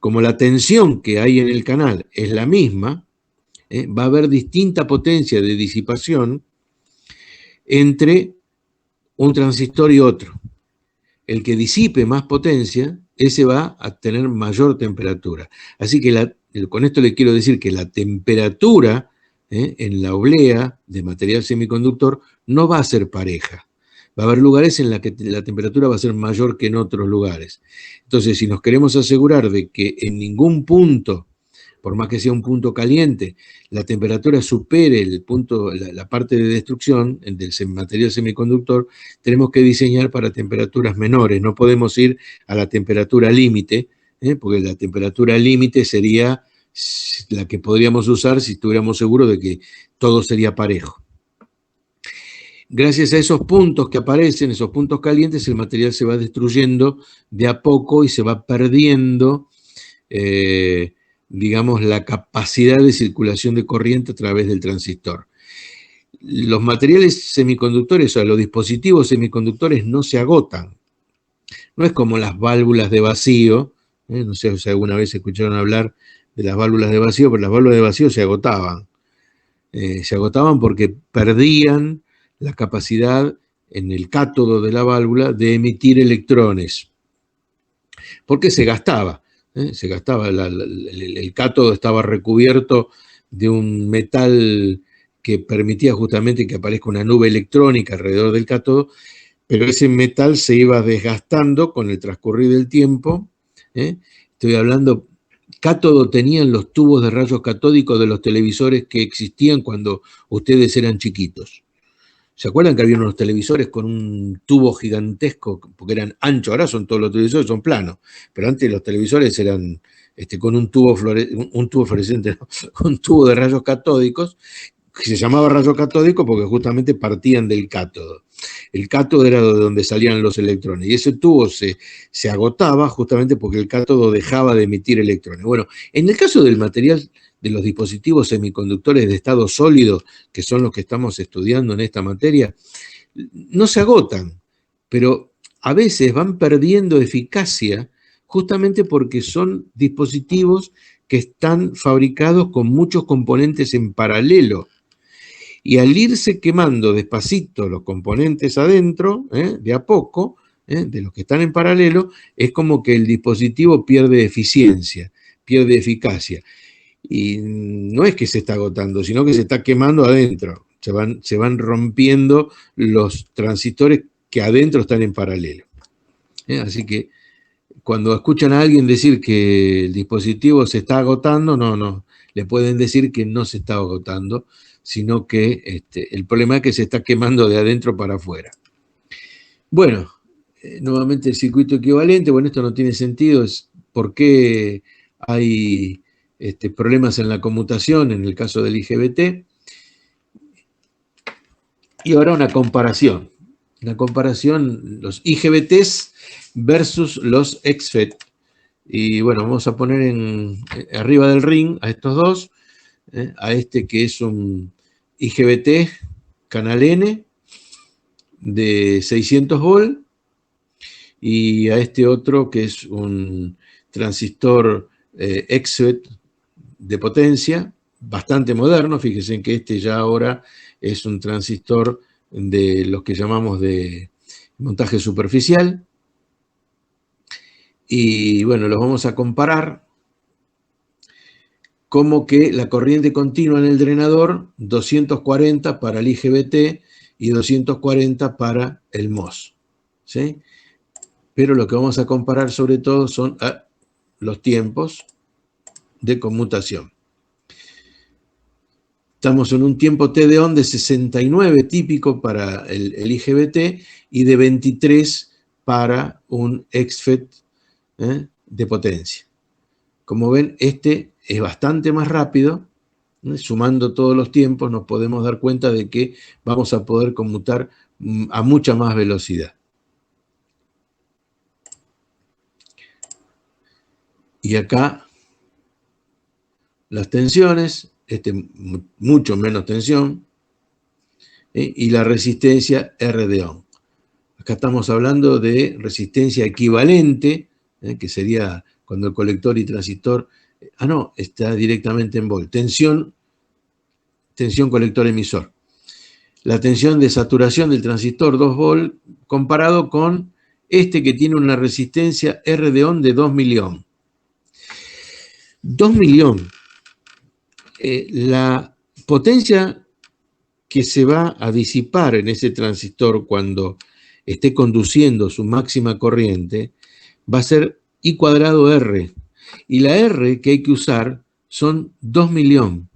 Como la tensión que hay en el canal es la misma, va a haber distinta potencia de disipación entre un transistor y otro. El que disipe más potencia, ese va a tener mayor temperatura. Así que con esto le quiero decir que la temperatura en la oblea de material semiconductor no va a ser pareja. Va a haber lugares en los que la temperatura va a ser mayor que en otros lugares. Entonces, si nos queremos asegurar de que en ningún punto, por más que sea un punto caliente, la temperatura supere el punto, la parte de destrucción del material semiconductor, tenemos que diseñar para temperaturas menores. No podemos ir a la temperatura límite, porque la temperatura límite sería la que podríamos usar si estuviéramos seguros de que todo sería parejo. Gracias a esos puntos que aparecen, esos puntos calientes, el material se va destruyendo de a poco y se va perdiendo digamos, la capacidad de circulación de corriente a través del transistor. Los materiales semiconductores, o sea, los dispositivos semiconductores no se agotan. No es como las válvulas de vacío, no sé si alguna vez escucharon hablar de las válvulas de vacío, pero las válvulas de vacío se agotaban. Se agotaban porque perdían la capacidad en el cátodo de la válvula de emitir electrones, porque se gastaba. Se gastaba, el cátodo estaba recubierto de un metal que permitía justamente que aparezca una nube electrónica alrededor del cátodo, pero ese metal se iba desgastando con el transcurrir del tiempo. Estoy hablando, cátodo tenían los tubos de rayos catódicos de los televisores que existían cuando ustedes eran chiquitos. ¿Se acuerdan que había unos televisores con un tubo gigantesco, porque eran anchos? Ahora todos los televisores son planos, pero antes los televisores eran con un tubo fluorescente, ¿no? Un tubo de rayos catódicos, que se llamaba rayo catódico porque justamente partían del cátodo. El cátodo era de donde salían los electrones, y ese tubo se agotaba justamente porque el cátodo dejaba de emitir electrones. Bueno, en el caso del material de los dispositivos semiconductores de estado sólido, que son los que estamos estudiando en esta materia, no se agotan, pero a veces van perdiendo eficacia justamente porque son dispositivos que están fabricados con muchos componentes en paralelo. Y al irse quemando despacito los componentes adentro, de a poco, de los que están en paralelo, es como que el dispositivo pierde eficiencia, pierde eficacia. Y no es que se está agotando, sino que se está quemando adentro. Se van rompiendo los transistores que adentro están en paralelo. Así que cuando escuchan a alguien decir que el dispositivo se está agotando, no. Le pueden decir que no se está agotando, sino que el problema es que se está quemando de adentro para afuera. Bueno, nuevamente el circuito equivalente. Bueno, esto no tiene sentido. Es por qué hay problemas en la conmutación en el caso del IGBT. Y ahora una comparación. Una comparación, los IGBTs versus los XFET. Y bueno, vamos a poner arriba del ring a estos dos, a que es un IGBT canal N de 600 volt, y a otro que es un transistor XFET de potencia, bastante moderno. Fíjense en que ya ahora es un transistor de los que llamamos de montaje superficial. Y bueno, los vamos a comparar como que la corriente continua en el drenador, 240 para el IGBT y 240 para el MOS, ¿sí? Pero lo que vamos a comparar sobre todo son los tiempos de conmutación. Estamos en un tiempo T de on de 69 típico para el IGBT y de 23 para un XFET de potencia. Como ven, es bastante más rápido. Sumando todos los tiempos nos podemos dar cuenta de que vamos a poder conmutar a mucha más velocidad. Y acá las tensiones, mucho menos tensión, y la resistencia R de ohm. Acá estamos hablando de resistencia equivalente, que sería cuando el colector y transistor, no, está directamente en volt. Tensión colector emisor. La tensión de saturación del transistor 2 volt comparado con este que tiene una resistencia R de ohm de 2 miliohm. 2 miliohm. La potencia que se va a disipar en ese transistor cuando esté conduciendo su máxima corriente va a ser I cuadrado R. Y la R que hay que usar son 2 miliohm.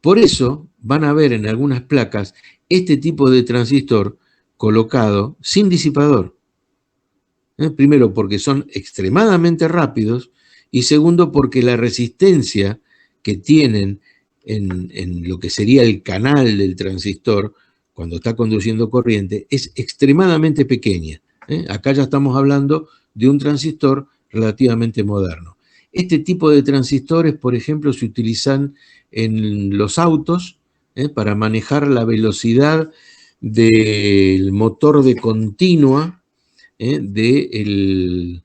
Por eso van a ver en algunas placas este tipo de transistor colocado sin disipador. Primero, porque son extremadamente rápidos, y segundo, porque la resistencia que tienen en lo que sería el canal del transistor cuando está conduciendo corriente es extremadamente pequeña. Acá ya estamos hablando de un transistor relativamente moderno. Este tipo de transistores, por ejemplo, se utilizan en los autos para manejar la velocidad del motor de continua del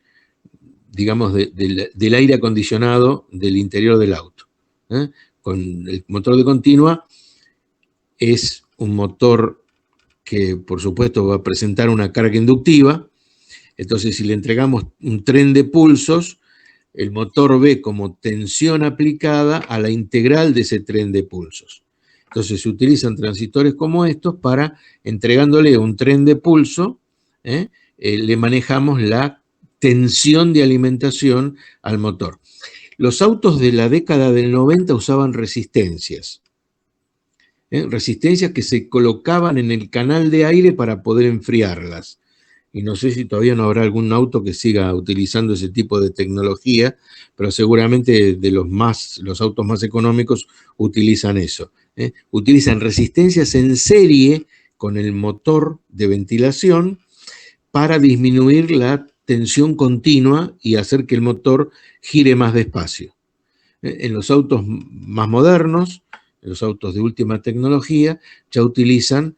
aire acondicionado del interior del auto. Con el motor de continua es un motor que, por supuesto, va a presentar una carga inductiva. Entonces, si le entregamos un tren de pulsos, el motor ve como tensión aplicada a la integral de ese tren de pulsos. Entonces, se utilizan transistores como estos para, entregándole un tren de pulso, le manejamos la tensión de alimentación al motor. Los autos de la década del 90 usaban resistencias. Resistencias que se colocaban en el canal de aire para poder enfriarlas. Y no sé si todavía no habrá algún auto que siga utilizando ese tipo de tecnología, pero seguramente los autos más económicos utilizan eso. Utilizan resistencias en serie con el motor de ventilación para disminuir la tensión continua y hacer que el motor gire más despacio. En los autos más modernos, en los autos de última tecnología, ya utilizan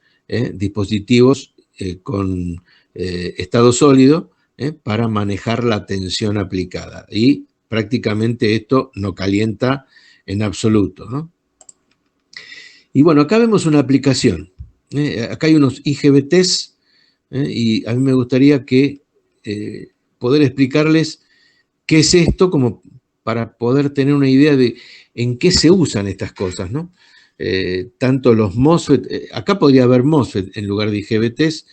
dispositivos con estado sólido para manejar la tensión aplicada. Y prácticamente esto no calienta en absoluto, ¿no? Y bueno, acá vemos una aplicación. Acá hay unos IGBTs y a mí me gustaría poder explicarles qué es esto, como para poder tener una idea de en qué se usan estas cosas, ¿no? Tanto los MOSFET, acá podría haber MOSFET en lugar de IGBTs,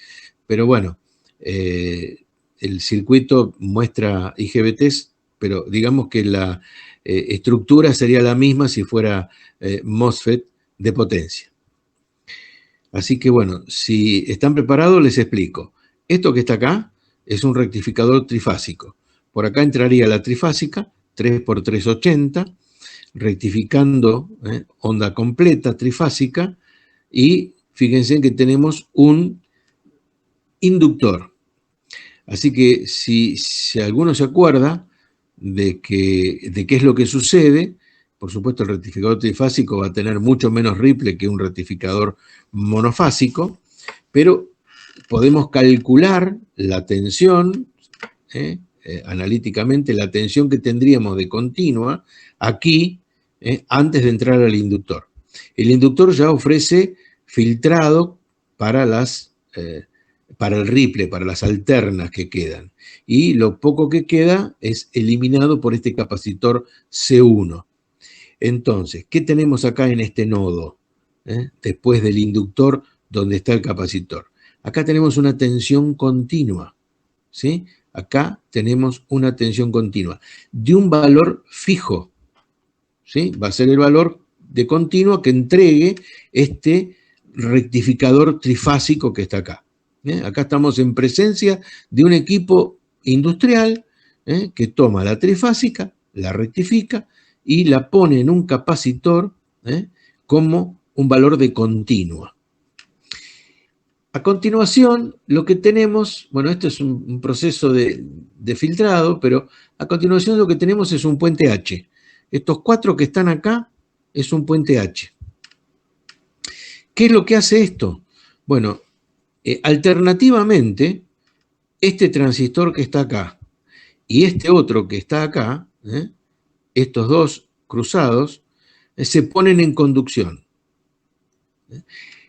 pero bueno, el circuito muestra IGBTs, pero digamos que la estructura sería la misma si fuera MOSFET de potencia. Así que bueno, si están preparados les explico. Esto que está acá es un rectificador trifásico. Por acá entraría la trifásica, 3x380, rectificando onda completa trifásica, y fíjense que tenemos un inductor. Así que si alguno se acuerda de qué es lo que sucede, por supuesto el rectificador trifásico va a tener mucho menos ripple que un rectificador monofásico, pero podemos calcular la tensión, analíticamente la tensión que tendríamos de continua aquí antes de entrar al inductor. El inductor ya ofrece filtrado para el ripple, para las alternas que quedan. Y lo poco que queda es eliminado por este capacitor C1. Entonces, ¿qué tenemos acá en este nodo? Después del inductor, donde está el capacitor. Acá tenemos una tensión continua, ¿sí? Acá tenemos una tensión continua de un valor fijo, ¿sí? Va a ser el valor de continua que entregue este rectificador trifásico que está acá. Acá estamos en presencia de un equipo industrial que toma la trifásica, la rectifica y la pone en un capacitor como un valor de continua. A continuación, lo que tenemos, bueno, esto es un proceso de filtrado, pero a continuación lo que tenemos es un puente H. Estos 4 que están acá es un puente H. ¿Qué es lo que hace esto? Bueno, alternativamente, este transistor que está acá y este otro que está acá, estos dos cruzados, se ponen en conducción.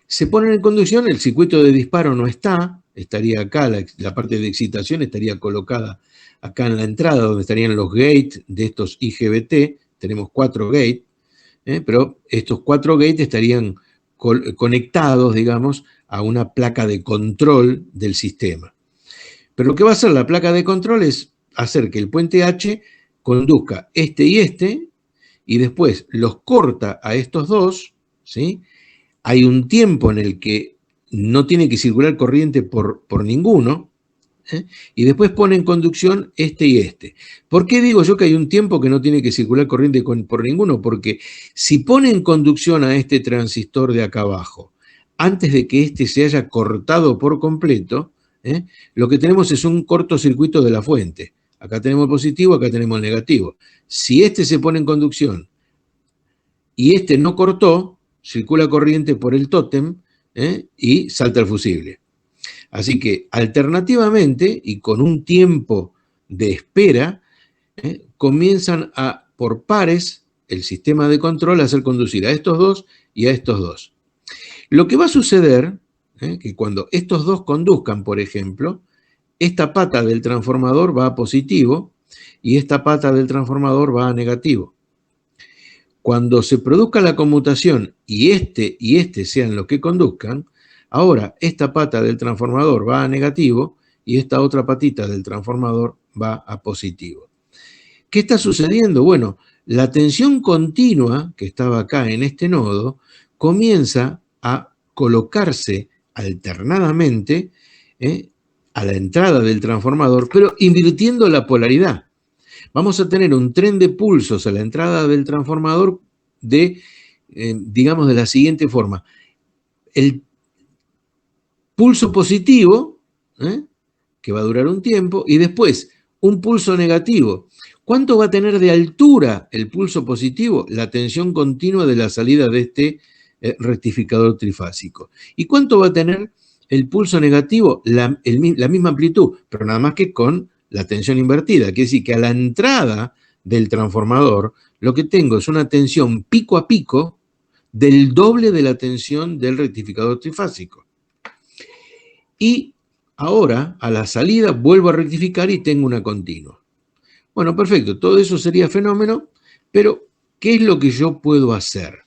Se ponen en conducción, el circuito de disparo no está, estaría acá, la parte de excitación estaría colocada acá en la entrada, donde estarían los gates de estos IGBT, tenemos 4 gates, pero estos 4 gates estarían conectados, digamos, a una placa de control del sistema. Pero lo que va a hacer la placa de control es hacer que el puente H conduzca este, y después los corta a estos dos, ¿sí? Hay un tiempo en el que no tiene que circular corriente por ninguno, y después pone en conducción este y este. ¿Por qué digo yo que hay un tiempo que no tiene que circular corriente por ninguno? Porque si pone en conducción a este transistor de acá abajo, antes de que este se haya cortado por completo, lo que tenemos es un cortocircuito de la fuente. Acá tenemos el positivo, acá tenemos el negativo. Si este se pone en conducción y este no cortó, circula corriente por el tótem y salta el fusible. Así que alternativamente y con un tiempo de espera, comienzan por pares el sistema de control a hacer conducir a estos dos y a estos dos. Lo que va a suceder, que cuando estos dos conduzcan, por ejemplo, esta pata del transformador va a positivo y esta pata del transformador va a negativo. Cuando se produzca la conmutación y este sean los que conduzcan, ahora esta pata del transformador va a negativo y esta otra patita del transformador va a positivo. ¿Qué está sucediendo? Bueno, la tensión continua que estaba acá en este nodo comienza a colocarse alternadamente a la entrada del transformador, pero invirtiendo la polaridad. Vamos a tener un tren de pulsos a la entrada del transformador digamos, de la siguiente forma. El pulso positivo, que va a durar un tiempo, y después un pulso negativo. ¿Cuánto va a tener de altura el pulso positivo? La tensión continua de la salida de este rectificador trifásico. ¿Y cuánto va a tener el pulso negativo? La misma amplitud, pero nada más que con la tensión invertida. Quiere decir que a la entrada del transformador lo que tengo es una tensión pico a pico del doble de la tensión del rectificador trifásico. Y ahora, a la salida, vuelvo a rectificar y tengo una continua. Bueno, perfecto, todo eso sería fenómeno, pero ¿qué es lo que yo puedo hacer?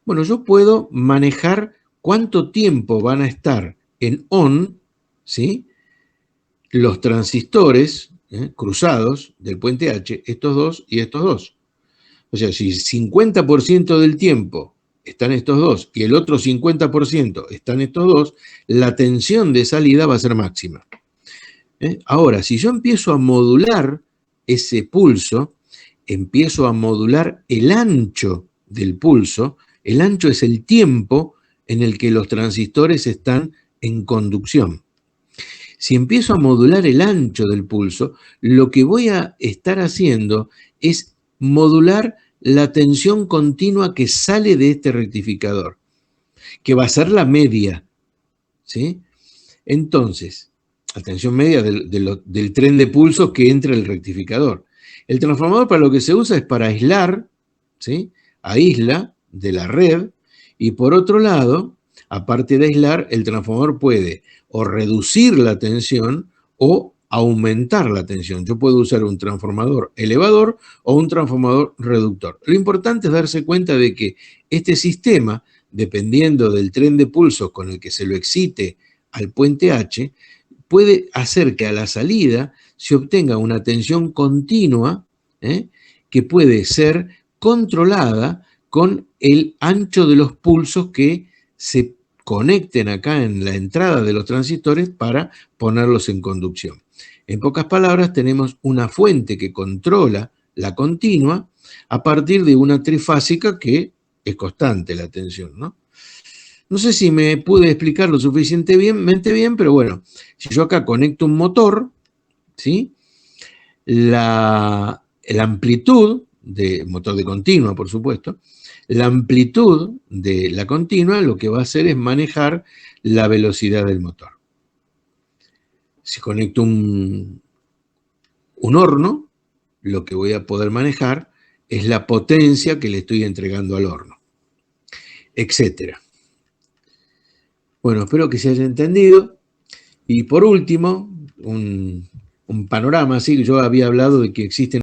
Bueno, yo puedo manejar cuánto tiempo van a estar en on, ¿sí?, los transistores cruzados del puente H, estos dos y estos dos. O sea, si 50% del tiempo están estos dos y el otro 50% están estos dos, la tensión de salida va a ser máxima. Ahora, si yo empiezo a modular ese pulso, empiezo a modular el ancho del pulso. El ancho es el tiempo en el que los transistores están en conducción. Si empiezo a modular el ancho del pulso, lo que voy a estar haciendo es modular la tensión continua que sale de este rectificador, que va a ser la media, ¿sí? Entonces, la tensión media del tren de pulsos que entra el rectificador. El transformador para lo que se usa es para aislar, ¿sí?, aísla de la red, y por otro lado, aparte de aislar, el transformador puede o reducir la tensión o aumentar la tensión. Yo puedo usar un transformador elevador o un transformador reductor. Lo importante es darse cuenta de que este sistema, dependiendo del tren de pulsos con el que se lo excite al puente H, puede hacer que a la salida se obtenga una tensión continua que puede ser controlada con el ancho de los pulsos que se conecten acá en la entrada de los transistores para ponerlos en conducción. En pocas palabras, tenemos una fuente que controla la continua a partir de una trifásica que es constante la tensión, ¿no? No sé si me pude explicar lo suficientemente bien, pero bueno, si yo acá conecto un motor, ¿sí? La amplitud de motor de continua, por supuesto, la amplitud de la continua lo que va a hacer es manejar la velocidad del motor. Si conecto un horno, lo que voy a poder manejar es la potencia que le estoy entregando al horno, etcétera. Bueno, espero que se haya entendido. Y por último, un panorama, así que yo había hablado de que existen